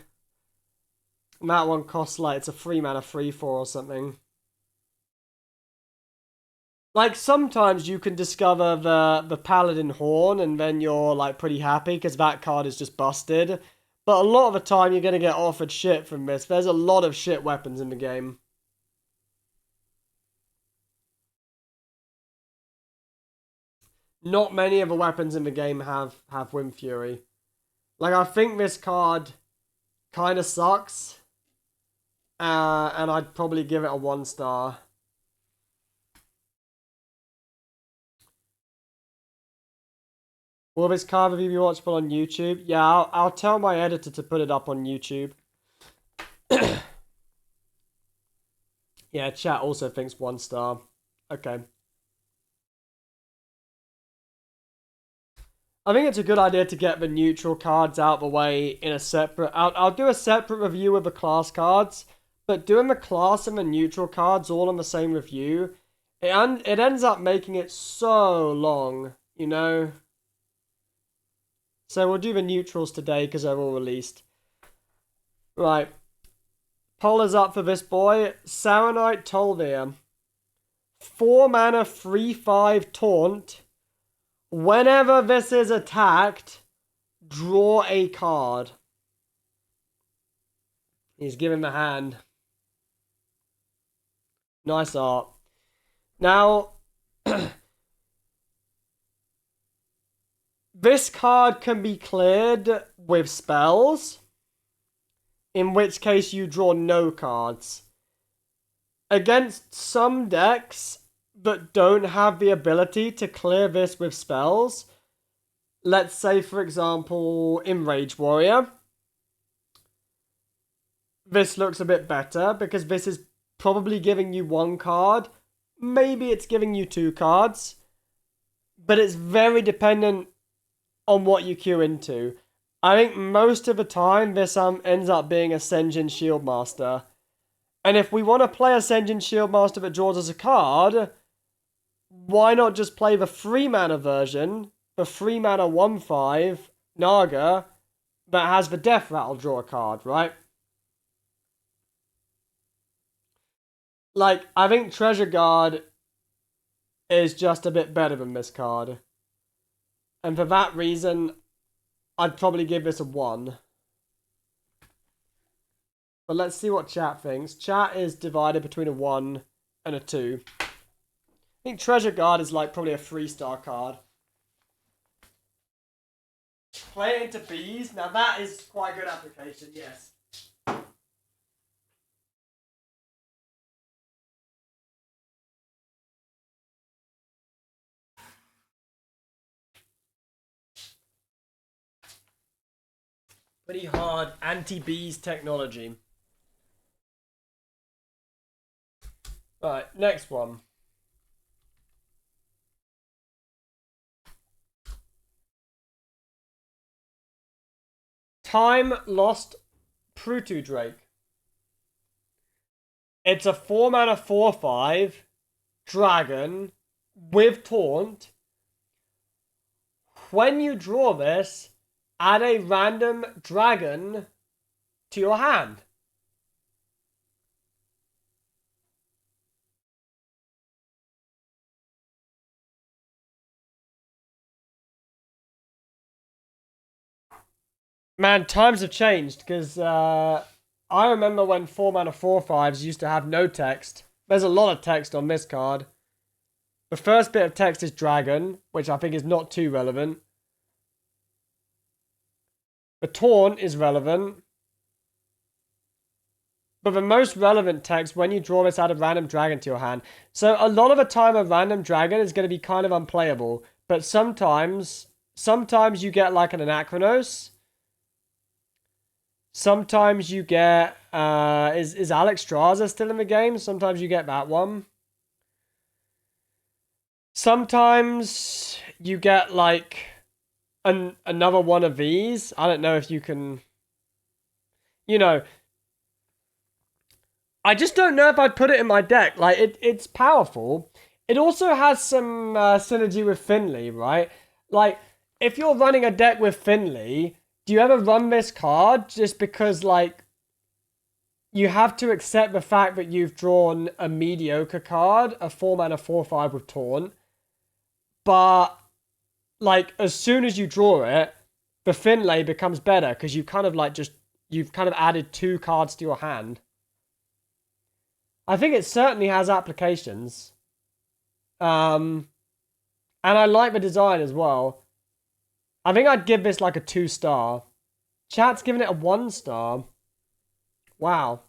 [SPEAKER 1] And that one costs like it's a 3 mana 3/4 or something. Like sometimes you can discover the Paladin Horn and then you're like pretty happy because that card is just busted. But a lot of the time you're gonna get offered shit from this. There's a lot of shit weapons in the game. Not many of the weapons in the game have Wind Fury. Like, I think this card kind of sucks. And I'd probably give it a 1 star. Will this card review be watchable on YouTube? Yeah, I'll tell my editor to put it up on YouTube. Yeah, chat also thinks 1 star. Okay. I think it's a good idea to get the neutral cards out the way in a separate... I'll do a separate review of the class cards, but doing the class and the neutral cards all on the same review, it ends up making it so long, you know? So we'll do the neutrals today because they're all released. Right. Poll is up for this boy. Saronite Tolvir. 4 mana 3/5 taunt. Whenever this is attacked, draw a card. He's giving the hand. Nice art. Now, this card can be cleared with spells, in which case you draw no cards. Against some decks that don't have the ability to clear this with spells, let's say, for example, Enrage Warrior, this looks a bit better because this is probably giving you 1 card. Maybe it's giving you 2 cards, but it's very dependent on what you queue into. I think most of the time this ends up being Ascension Shieldmaster. And if we want to play Ascension Shieldmaster that draws us a card, why not just play the 3 mana version, the 3 mana 1/5 Naga that has the Death Rattle draw a card, right? Like, I think Treasure Guard is just a bit better than this card. And for that reason, I'd probably give this a 1. But let's see what chat thinks. Chat is divided between a 1 and a 2. I think Treasure Guard is like probably a 3-star card. Play it into bees. Now that is quite a good application, yes. Pretty hard anti-bees technology. Right, next one. Time Lost Prutu Drake. It's a 4 mana 4/5 dragon with taunt. When you draw this, add a random dragon to your hand. Man, times have changed, because I remember when 4 mana 4/5s used to have no text. There's a lot of text on this card. The first bit of text is dragon, which I think is not too relevant. The taunt is relevant. But the most relevant text, when you draw this, add a random dragon to your hand. So a lot of the time a random dragon is going to be kind of unplayable. But sometimes you get like an Anachronos. Sometimes you get, is Alex Straza still in the game? Sometimes you get that one. Sometimes you get like another one of these. I don't know if you can, you know, I just don't know if I'd put it in my deck. Like, it's powerful. It also has some synergy with Finley, right? Like, if you're running a deck with Finley, do you ever run this card just because, like, you have to accept the fact that you've drawn a mediocre card, a 4-mana 4/5 with Taunt, but, like, as soon as you draw it, the Finlay becomes better because you kind of, like, you've kind of added 2 cards to your hand. I think it certainly has applications. And I like the design as well. I think I'd give this like a 2-star. Chat's giving it a 1-star. Wow.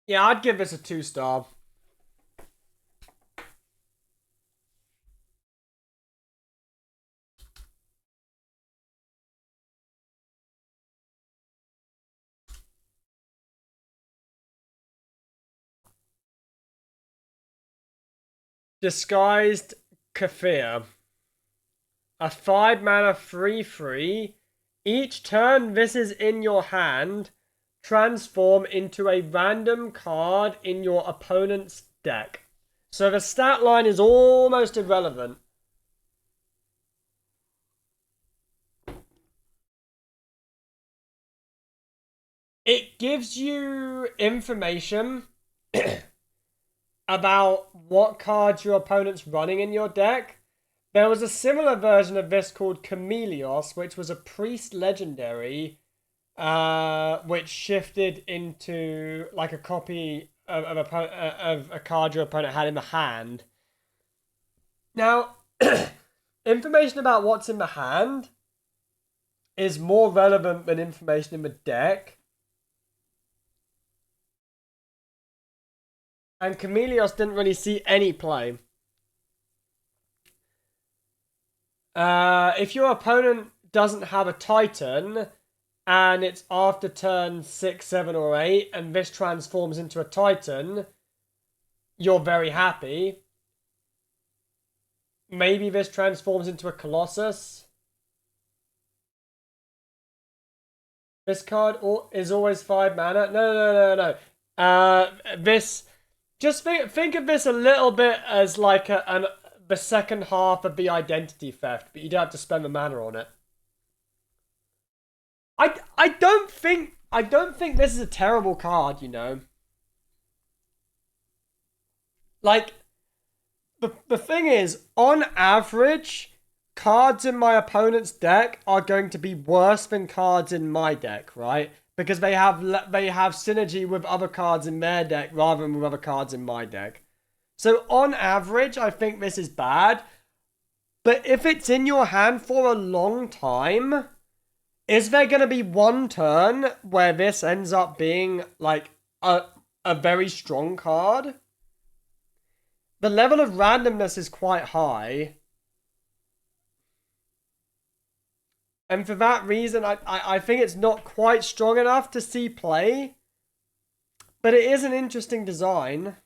[SPEAKER 1] Yeah, I'd give this a 2-star. Disguised Kafir. A 5-mana 3/3. Each turn this is in your hand, transform into a random card in your opponent's deck. So the stat line is almost irrelevant. It gives you information about what cards your opponent's running in your deck. There was a similar version of this called Chameleos, which was a priest legendary, which shifted into like a copy of a card your opponent had in the hand. Now, information about what's in the hand is more relevant than information in the deck. And Chameleos didn't really see any play. If your opponent doesn't have a Titan, and it's after turn 6, 7, or 8, and this transforms into a Titan, you're very happy. Maybe this transforms into a Colossus. This card is always 5 mana. No. This... Just think of this a little bit as like the second half of the identity theft, but you don't have to spend the mana on it. I don't think this is a terrible card, you know. Like the thing is, on average, cards in my opponent's deck are going to be worse than cards in my deck, right? Because they have synergy with other cards in their deck rather than with other cards in my deck. So on average, I think this is bad. But if it's in your hand for a long time, is there going to be one turn where this ends up being like a very strong card? The level of randomness is quite high. And for that reason, I think it's not quite strong enough to see play. But it is an interesting design.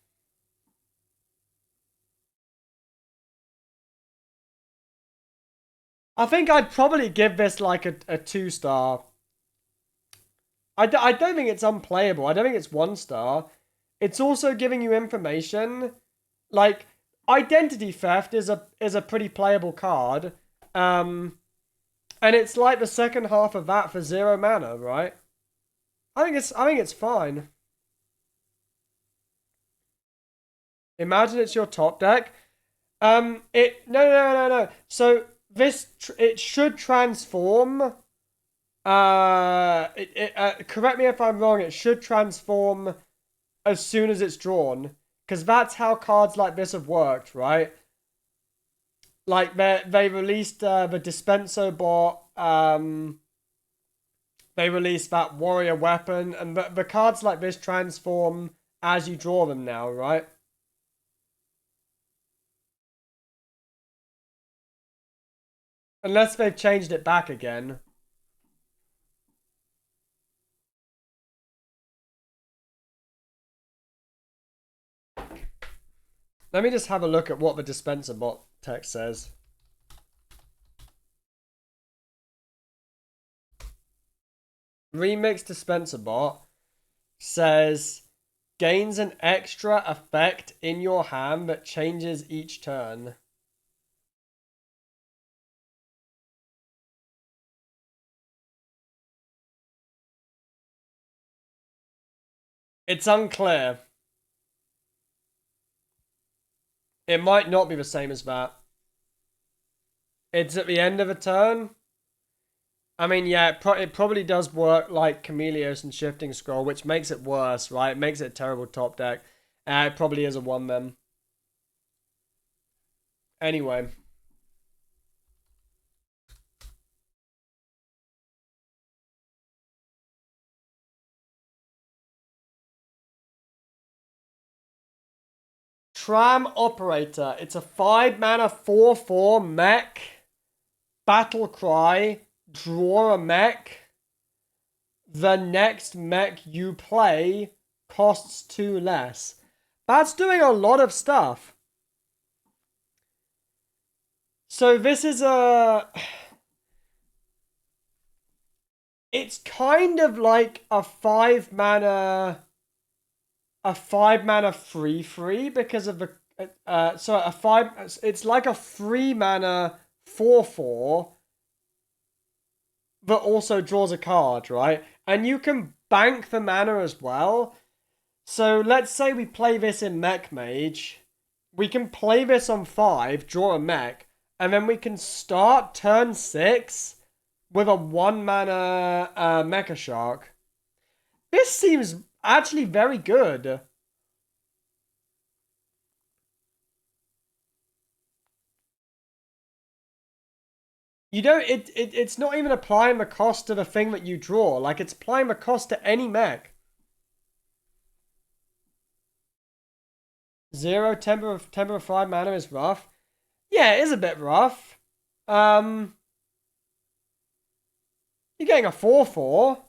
[SPEAKER 1] I think I'd probably give this like a 2-star. I don't think it's unplayable. I don't think it's 1-star. It's also giving you information. Like, Identity Theft is a pretty playable card. And it's like the second half of that for 0 mana, right? I think it's fine. Imagine it's your top deck. No. So this it should transform. Correct me if I'm wrong. It should transform as soon as it's drawn, because that's how cards like this have worked, right? Like they released the Dispenso bot. They released that warrior weapon, and the cards like this transform as you draw them now, right? Unless they've changed it back again. Let me just have a look at what the dispenser bot text says. Remix dispenser bot says gains an extra effect in your hand that changes each turn. It's unclear. It might not be the same as that. It's at the end of a turn. I mean, yeah, it probably does work like Chameleos and Shifting Scroll, which makes it worse, right? It makes it a terrible top deck. It probably is a 1-man. Anyway. Tram Operator. It's a 5-mana 4/4 mech. Battle Cry. Draw a mech. The next mech you play costs 2 less. That's doing a lot of stuff. So this is a... It's kind of like a 5-mana... A 5-mana 3/3 because of the... It's like a 3-mana 4/4 that also draws a card, right? And you can bank the mana as well. So let's say we play this in Mech Mage. We can play this on 5, draw a mech, and then we can start turn 6 with a 1-mana Mecha Shark. This seems actually very good. You don't, it's not even applying the cost to the thing that you draw. Like, it's applying the cost to any mech. 0 temper of 5 mana is rough. Yeah, it is a bit rough. You're getting a 4/4.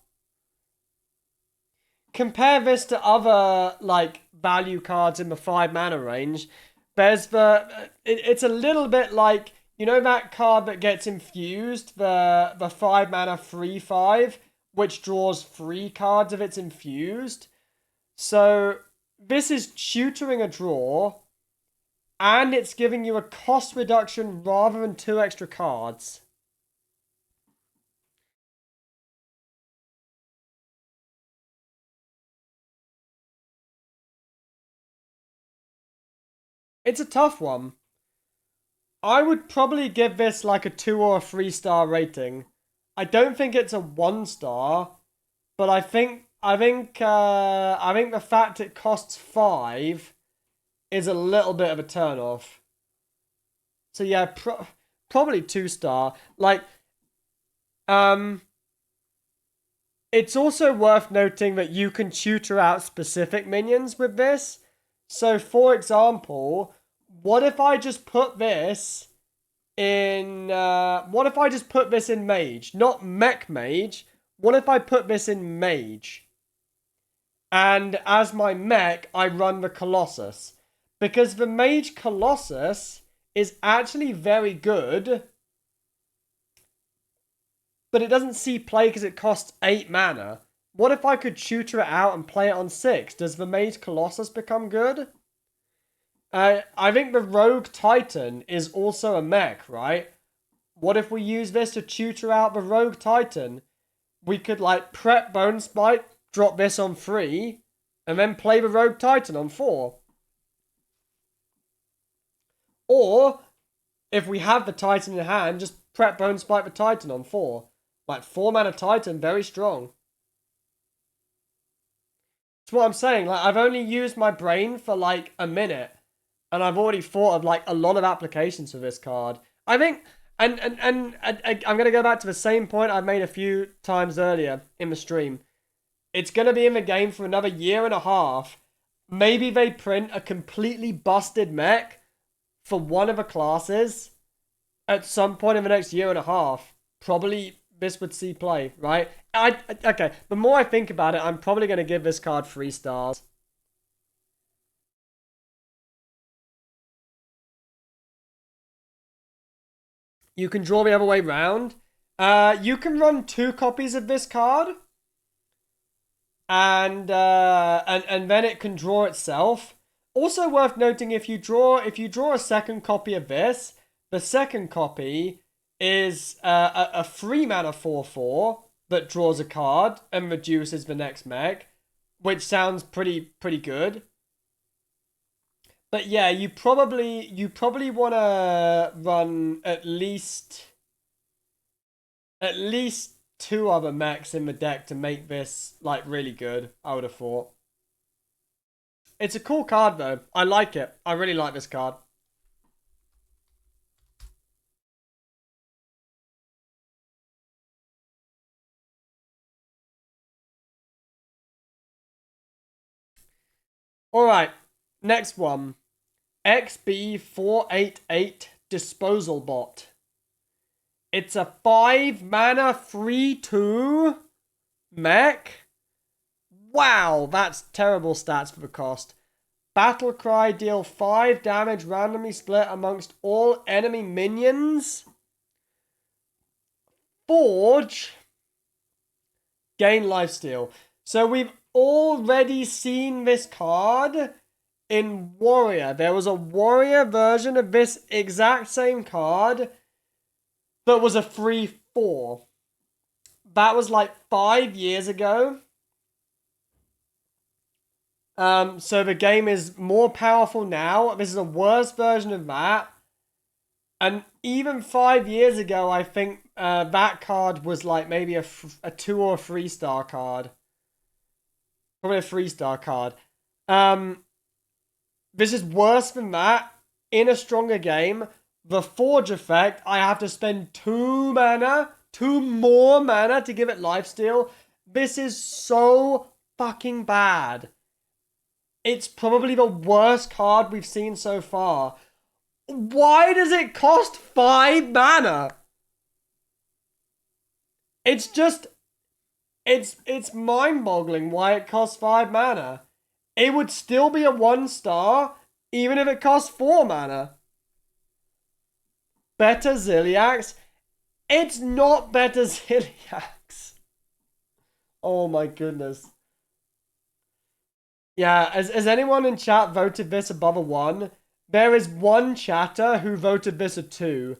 [SPEAKER 1] Compare this to other, like, value cards in the 5-mana range. There's the... It's a little bit like... You know that card that gets infused? The 5-mana 3/5, which draws 3 cards if it's infused? So, this is tutoring a draw, and it's giving you a cost reduction rather than 2 extra cards. It's a tough one. I would probably give this like a 2 or a 3-star rating. I don't think it's a 1-star, but I think the fact it costs 5 is a little bit of a turn-off. So yeah, probably 2-star. Like, it's also worth noting that you can tutor out specific minions with this. So, for example, what if I just put this in... what if I just put this in Mage? Not Mech Mage. What if I put this in Mage? And as my mech, I run the Colossus. Because the Mage Colossus is actually very good. But it doesn't see play because it costs 8 mana. What if I could tutor it out and play it on 6? Does the Mage Colossus become good? I think the Rogue Titan is also a mech, right? What if we use this to tutor out the Rogue Titan? We could, like, prep Bone Spite, drop this on 3, and then play the Rogue Titan on 4. Or, if we have the Titan in hand, just prep Bone Spite the Titan on 4. Like, 4-mana Titan, very strong. That's what I'm saying. Like, I've only used my brain for, like, a minute. And I've already thought of, like, a lot of applications for this card. I think... And I'm going to go back to the same point I made a few times earlier in the stream. It's going to be in the game for another 1.5 years. Maybe they print a completely busted mech for one of the classes at some point in the next 1.5 years. Probably this would see play, right? Okay, the more I think about it, I'm probably going to give this card 3 stars. You can draw the other way round. You can run 2 copies of this card. And then it can draw itself. Also worth noting, if you draw a second copy of this, the second copy is a 3 mana 4/4 that draws a card and reduces the next mech, which sounds pretty good. But yeah, you probably want to run at least 2 other mechs in the deck to make this like really good, I would have thought. It's a cool card though. I like it. I really like this card. Alright, next one. XB488 Disposal Bot. It's a 5 mana 3/2 mech. Wow, that's terrible stats for the cost. Battlecry, deal 5 damage randomly split amongst all enemy minions. Forge, gain lifesteal. So we've already seen this card in Warrior. There was a Warrior version of this exact same card that was a 3/4. That was like 5 years ago. So the game is more powerful now. This is a worse version of that. And even 5 years ago, I think that card was like maybe a 2 or 3 star card. Probably a 3-star card. This is worse than that. In a stronger game, the Forge effect, I have to spend 2 more mana to give it lifesteal. This is so fucking bad. It's probably the worst card we've seen so far. Why does it cost 5 mana? It's just... It's mind-boggling why it costs 5 mana. It would still be a 1-star, even if it costs 4 mana. Better Ziliax? It's not better Ziliax. Oh my goodness. Yeah, has anyone in chat voted this above a 1? There is one chatter who voted this a 2.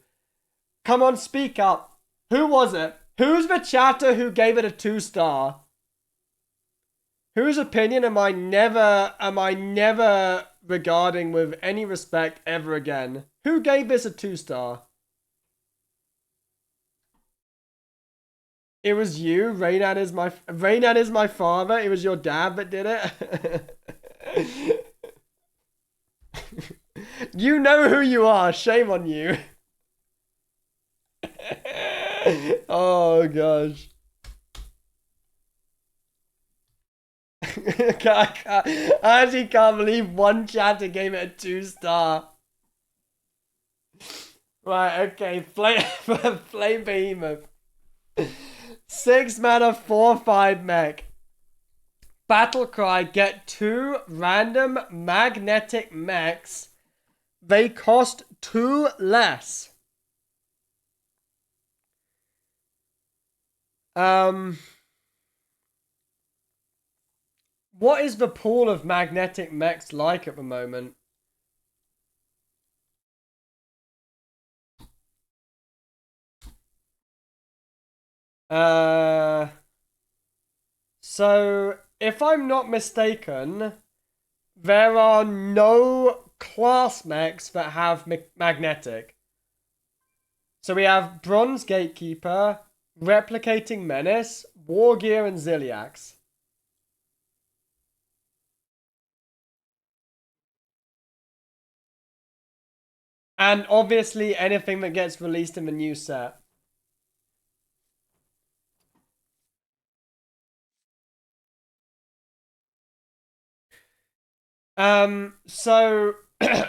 [SPEAKER 1] Come on, speak up. Who was it? Who's the chatter who gave it a 2-star? Whose opinion am I never regarding with any respect ever again? Who gave this a 2-star? It was you. Reynad is my father. It was your dad that did it. You know who you are. Shame on you. Oh gosh. I actually can't believe one chatter gave it a 2-star. Right, okay. Flame Behemoth. 6 mana 4/5 mech. Battlecry, get 2 random magnetic mechs. They cost 2 less. What is the pool of magnetic mechs like at the moment? So, if I'm not mistaken, there are no class mechs that have magnetic. So we have Bronze Gatekeeper, Replicating Menace, Wargear, and Ziliax. And obviously anything that gets released in the new set. So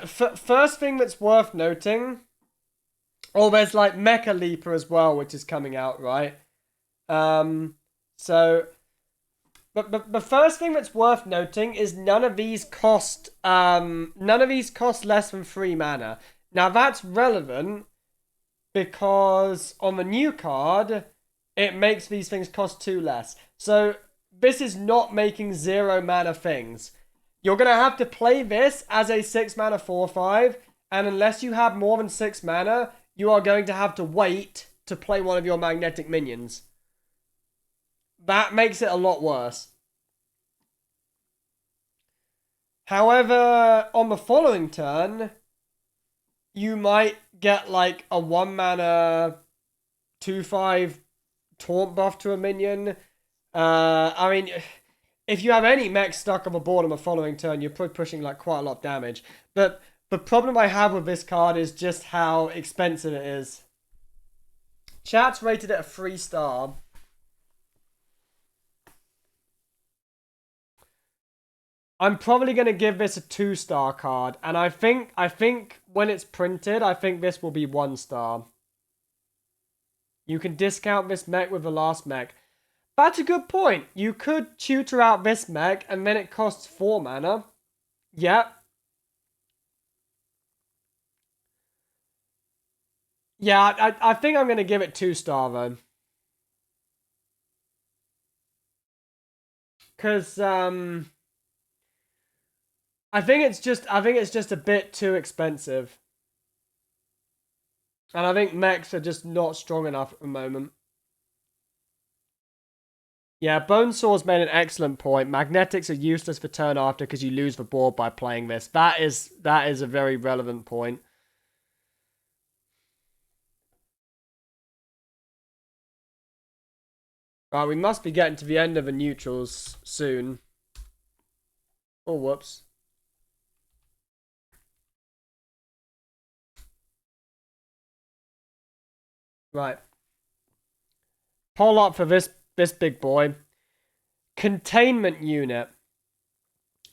[SPEAKER 1] first thing that's worth noting, there's like Mecha Leaper as well, which is coming out, right? So but the first thing that's worth noting is none of these cost less than 3 mana. Now that's relevant because on the new card, it makes these things cost 2 less. So this is not making 0 mana things. You're going to have to play this as a 6 mana 4/5, and unless you have more than 6 mana, you are going to have to wait to play one of your magnetic minions. That makes it a lot worse. However, on the following turn, you might get like a 1 mana 2/5 taunt buff to a minion. I mean, if you have any mech stuck on the board on the following turn, you're probably pushing like quite a lot of damage. But the problem I have with this card is just how expensive it is. Chat's rated it a 3-star. I'm probably going to give this a 2-star card. And I think when it's printed, I think this will be 1 star. You can discount this mech with the last mech. That's a good point. You could tutor out this mech and then it costs 4 mana. Yep. Yeah, I think I'm going to give it 2-star though. Because, I think it's just a bit too expensive. And I think mechs are just not strong enough at the moment. Yeah, Bonesaw's made an excellent point. Magnetics are useless for turn after because you lose the board by playing this. That is a very relevant point. Right, we must be getting to the end of the neutrals soon. Oh, whoops. Right. Pull up for this big boy. Containment Unit.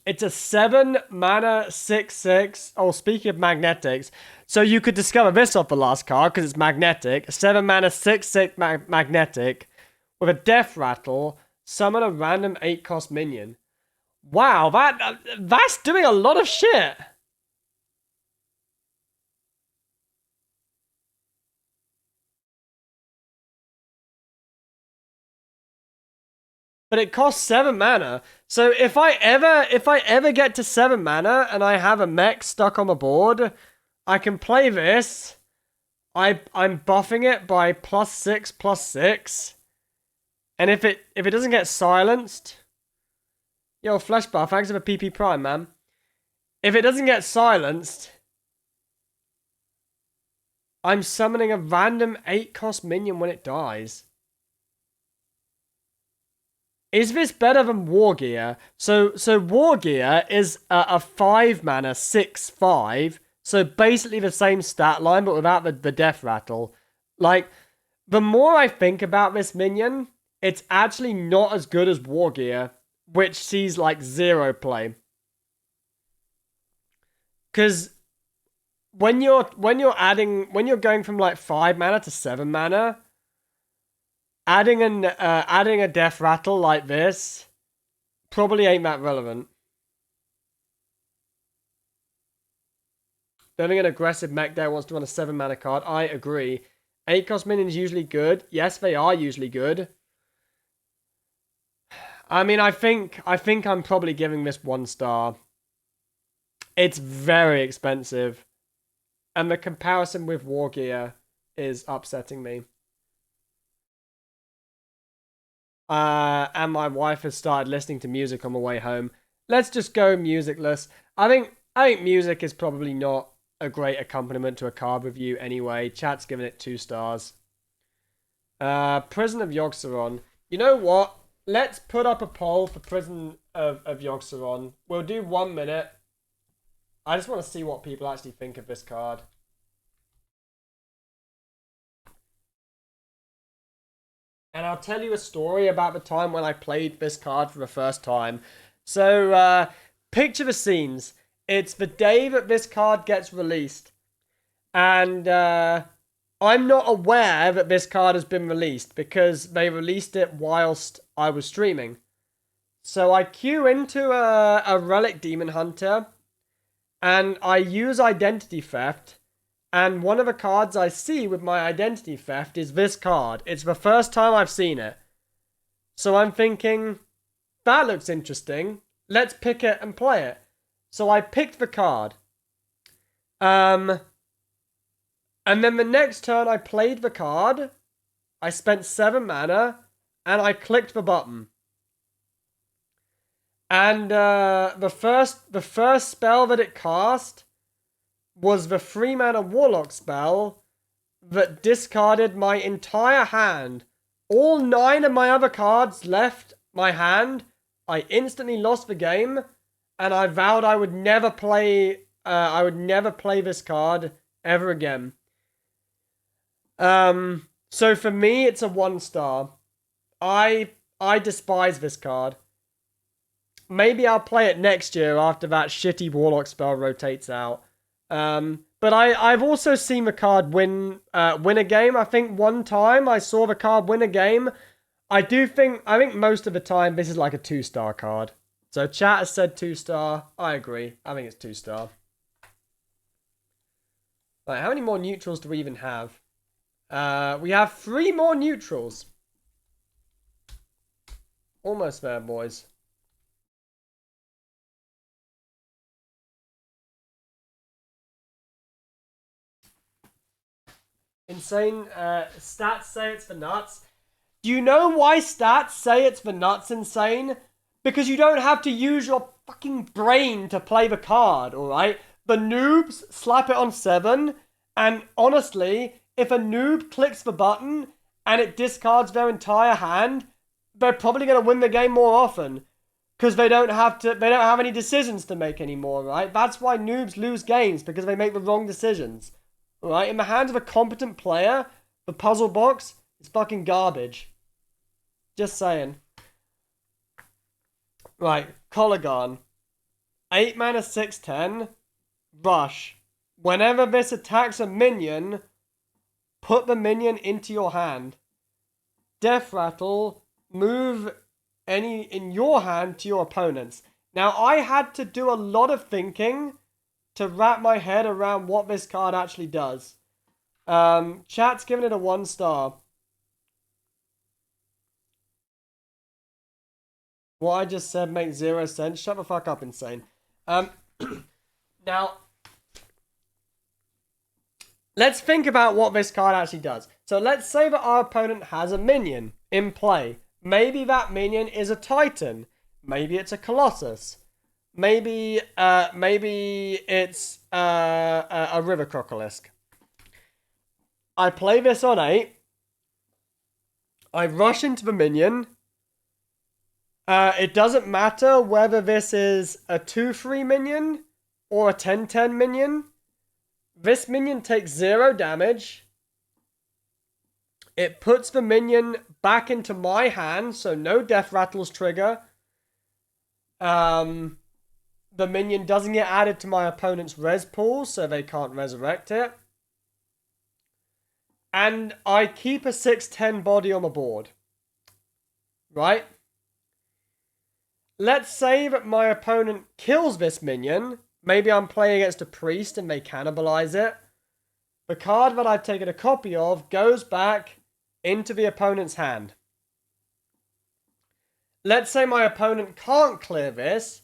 [SPEAKER 1] It's a 7 mana 6/6. Oh, speaking of magnetics, so you could discover this off the last card because it's magnetic. 7 mana 6/6 magnetic with a death rattle. Summon a random 8-cost minion. Wow, that's doing a lot of shit. But it costs 7 mana. So if I ever get to 7 mana and I have a mech stuck on the board, I can play this. I'm buffing it by +6/+6. And if it doesn't get silenced, yo, Flesh Buff, thanks for the PP Prime, man. If it doesn't get silenced, I'm summoning a random 8-cost minion when it dies. Is this better than War Gear? So War Gear is a 5 mana 6/5. So basically the same stat line, but without the death rattle. Like, the more I think about this minion, it's actually not as good as War Gear, which sees like 0 play. Because when you're going from like 5 mana to 7 mana, adding a death rattle like this probably ain't that relevant. Building an aggressive mech there wants to run a 7 mana card. I agree. 8-cost minions usually good. Yes, they are usually good. I mean, I think I'm probably giving this 1 star. It's very expensive. And the comparison with War Gear is upsetting me. And my wife has started listening to music on the way home. Let's just go musicless. I think music is probably not a great accompaniment to a card review anyway. Chat's given it 2 stars. Prison of Yogg-Saron. You know what? Let's put up a poll for Prison of Yogg-Saron. We'll do 1 minute. I just want to see what people actually think of this card. And I'll tell you a story about the time when I played this card for the first time. So, picture the scenes. It's the day that this card gets released. And I'm not aware that this card has been released because they released it whilst I was streaming. So I queue into a Relic Demon Hunter and I use Identity Theft And one of the cards I see with my identity theft is this card. It's the first time I've seen it. So I'm thinking, that looks interesting. Let's pick it and play it. So I picked the card. And then the next turn I played the card. I spent 7 mana. And I clicked the button. And the first spell that it cast was the 3 mana Warlock spell that discarded my entire hand. All 9 of my other cards left my hand. I instantly lost the game, and I vowed I would never play. I would never play this card ever again. So for me, it's a 1-star. I despise this card. Maybe I'll play it next year after that shitty Warlock spell rotates out. But I've also seen the card win a game. I think one time I saw the card win a game. I think most of the time this is like a 2-star card. So chat has said 2-star. I agree. I think it's 2-star. Right, how many more neutrals do we even have? We have 3 more neutrals. Almost there, boys. Insane. Stats say it's for nuts. Do you know why stats say it's for nuts, Insane? Because you don't have to use your fucking brain to play the card, alright? The noobs slap it on 7, and honestly, if a noob clicks the button and it discards their entire hand, they're probably going to win the game more often. Because they don't have any decisions to make anymore, right? That's why noobs lose games, because they make the wrong decisions. Right, in the hands of a competent player, the puzzle box is fucking garbage. Just saying. Right, Colligan. 8 mana 6/10. Rush. Whenever this attacks a minion, put the minion into your hand. Death Rattle. Move any in your hand to your opponents. Now, I had to do a lot of thinking to wrap my head around what this card actually does. Chat's giving it a 1-star. What I just said makes 0 sense. Shut the fuck up, Insane. Now, let's think about what this card actually does. So let's say that our opponent has a minion in play. Maybe that minion is a Titan. Maybe it's a Colossus. Maybe it's a River Crocolisk. I play this on 8. I rush into the minion. It doesn't matter whether this is a 2/3 minion or a 10/10 minion. This minion takes 0 damage. It puts the minion back into my hand, so no death rattles trigger. The minion doesn't get added to my opponent's res pool, so they can't resurrect it. And I keep a 6/10 body on the board. Right? Let's say that my opponent kills this minion. Maybe I'm playing against a priest and they cannibalize it. The card that I've taken a copy of goes back into the opponent's hand. Let's say my opponent can't clear this,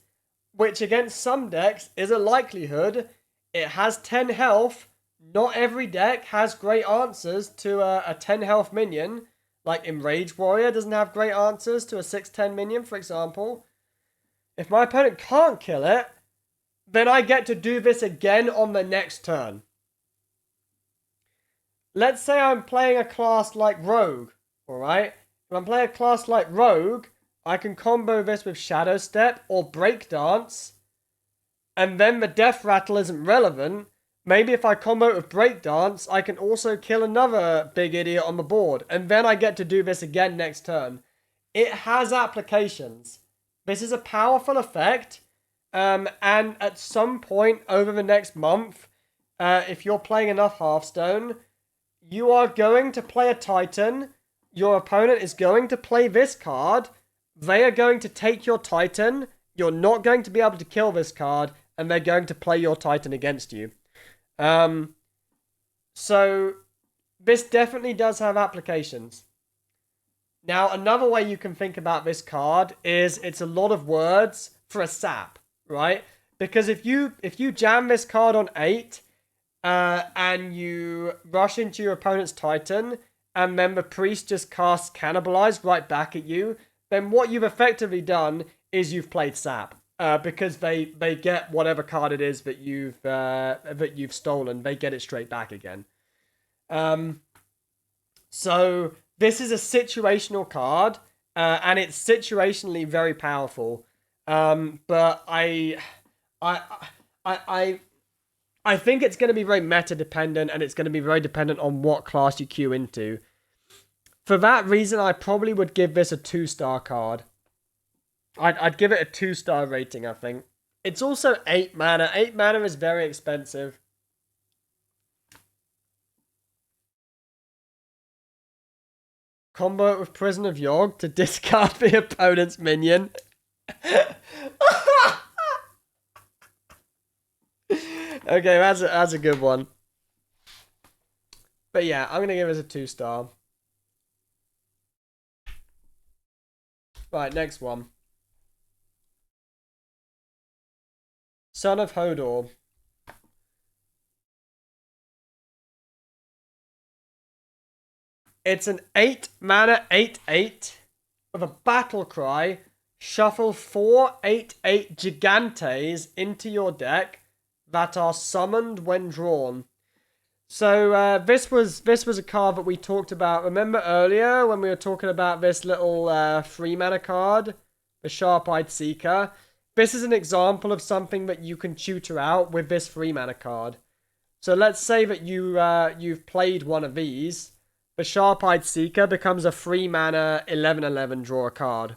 [SPEAKER 1] which against some decks is a likelihood. It has 10 health. Not every deck has great answers to a 10 health minion. Like Enraged Warrior doesn't have great answers to a 6/10 minion, for example. If my opponent can't kill it, then I get to do this again on the next turn. Let's say I'm playing a class like Rogue, alright? If I'm playing a class like Rogue, I can combo this with Shadow Step or Breakdance, and then the Death Rattle isn't relevant. Maybe if I combo it with Breakdance, I can also kill another big idiot on the board, and then I get to do this again next turn. It has applications. This is a powerful effect, and at some point over the next month, if you're playing enough Hearthstone, you are going to play a Titan, your opponent is going to play this card, they are going to take your Titan, you're not going to be able to kill this card, and they're going to play your Titan against you. So this definitely does have applications. Now, another way you can think about this card is it's a lot of words for a sap, right? Because if you jam this card on 8, and you rush into your opponent's Titan, and then the priest just casts Cannibalize right back at you, then what you've effectively done is you've played sap. Because they get whatever card it is that you've stolen, they get it straight back again. So this is a situational card, and it's situationally very powerful. But I think it's going to be very meta dependent, and it's going to be very dependent on what class you queue into. For that reason, I probably would give this a 2-star card. I'd give it a 2-star rating, I think. It's also 8 mana. 8 mana is very expensive. Combo it with Prison of Yogg to discard the opponent's minion. Okay, that's a good one. But yeah, I'm going to give it a 2-star. Right, next one. Son of Hodor. It's an 8 mana 8/8 with a battle cry. Shuffle 4 8/8 Gigantes into your deck that are summoned when drawn. So this was a card that we talked about. Remember earlier when we were talking about this little 3 mana card, the Sharp-Eyed Seeker? This is an example of something that you can tutor out with this 3 mana card. So let's say that you've played one of these. The Sharp-Eyed Seeker becomes a 3 mana 11/11 draw a card.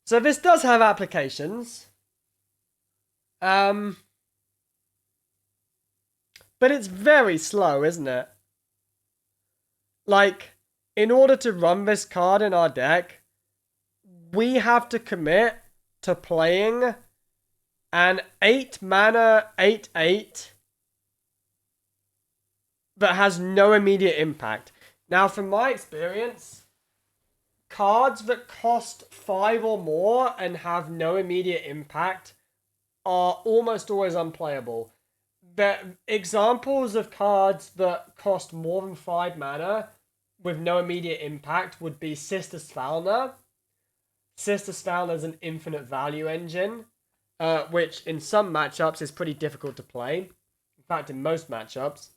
[SPEAKER 1] So this does have applications. But it's very slow, isn't it? Like, in order to run this card in our deck, we have to commit to playing an 8 mana 8/8 that has no immediate impact. Now, from my experience, cards that cost 5 or more and have no immediate impact are almost always unplayable. The examples of cards that cost more than 5 mana with no immediate impact would be Sister Svalna. Sister Svalna is an infinite value engine, which in some matchups is pretty difficult to play. In fact, in most matchups.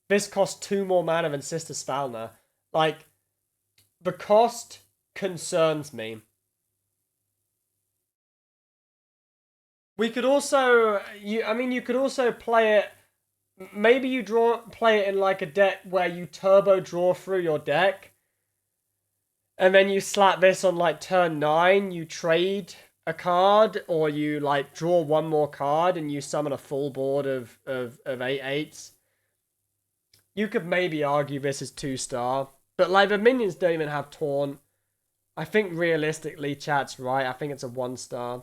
[SPEAKER 1] This costs 2 more mana than Sister Svalna. Like, the cost concerns me. We could also, you could also play it. Maybe you play it in like a deck where you turbo draw through your deck, and then you slap this on like turn 9. You trade a card, or you like draw one more card and you summon a full board of 8/8s. You could maybe argue this is 2-star, but like the minions don't even have taunt. I think realistically, chat's right. I think it's a 1-star.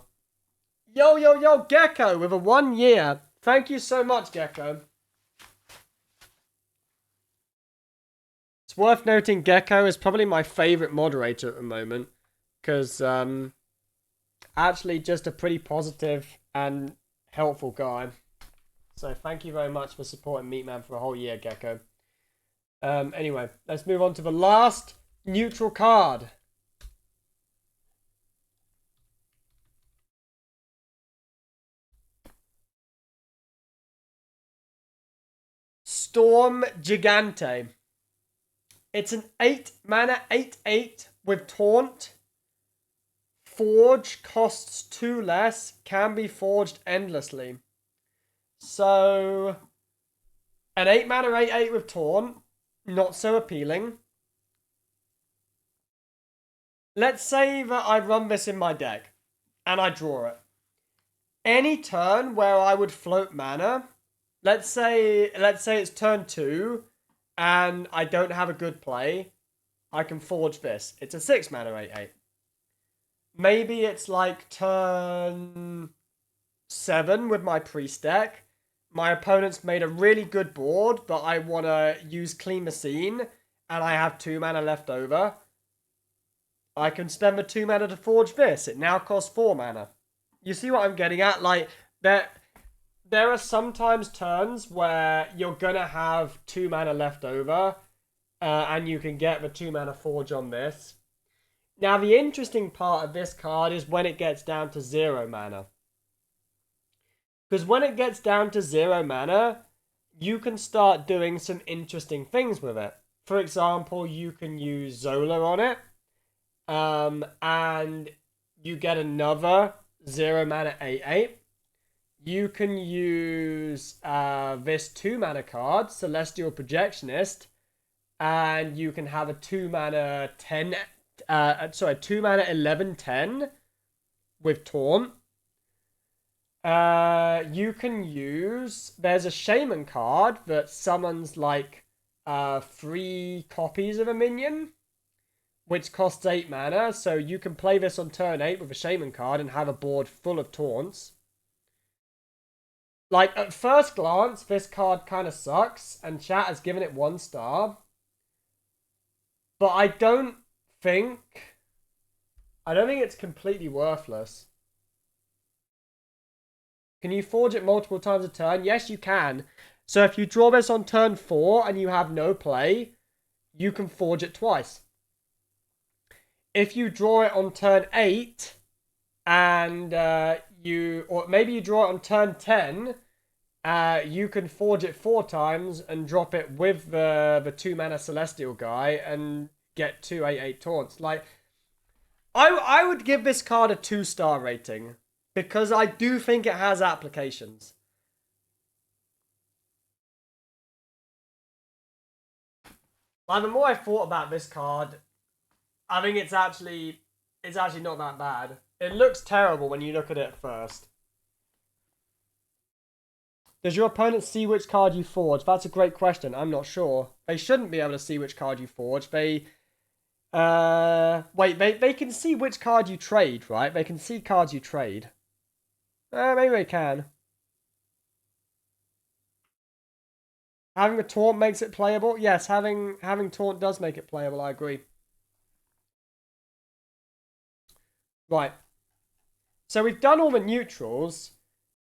[SPEAKER 1] Yo, Gecko with a 1 year. Thank you so much, Gecko. It's worth noting Gecko is probably my favorite moderator at the moment, because actually just a pretty positive and helpful guy. So thank you very much for supporting Meatman for a whole year, Gecko. Anyway, let's move on to the last neutral card. Storm Gigante. It's an 8 mana 8/8 with taunt. Forge costs 2 less, can be forged endlessly. So, an 8 mana 8/8 with taunt, not so appealing. Let's say that I run this in my deck, and I draw it. Any turn where I would float mana, let's say it's turn 2, and I don't have a good play, I can forge this. It's a 6 mana 8/8. Maybe it's like turn 7 with my priest deck. My opponent's made a really good board, but I want to use Clean Machine, and I have 2 mana left over. I can spend the 2 mana to forge this. It now costs 4 mana. You see what I'm getting at? Like, there are sometimes turns where you're going to have 2 mana left over, and you can get the 2 mana forge on this. Now, the interesting part of this card is when it gets down to 0 mana. Because when it gets down to 0 mana, you can start doing some interesting things with it. For example, you can use Zola on it, and you get another 0 mana 8/8. You can use this 2 mana card, Celestial Projectionist, and you can have a 2 mana 10, 2 mana 11/10 with Taunt. You can use, there's a Shaman card that summons like 3 copies of a minion, which costs 8 mana, so you can play this on turn 8 with a Shaman card and have a board full of taunts. Like, at first glance, this card kind of sucks, and chat has given it 1 star. But I don't think it's completely worthless. Can you forge it multiple times a turn? Yes, you can. So if you draw this on turn 4 and you have no play, you can forge it twice. If you draw it on turn 8 and or maybe you draw it on turn 10, you can forge it 4 times and drop it with the 2 mana Celestial guy and get 2 8/8 taunts. Like, I would give this card a 2-star rating because I do think it has applications. Like, the more I thought about this card, I think it's actually not that bad. It looks terrible when you look at it first. Does your opponent see which card you forge? That's a great question. I'm not sure. They shouldn't be able to see which card you forge. They can see which card you trade, right? They can see cards you trade. Maybe they can. Having a taunt makes it playable. Yes, having taunt does make it playable. I agree. Right. So we've done all the neutrals.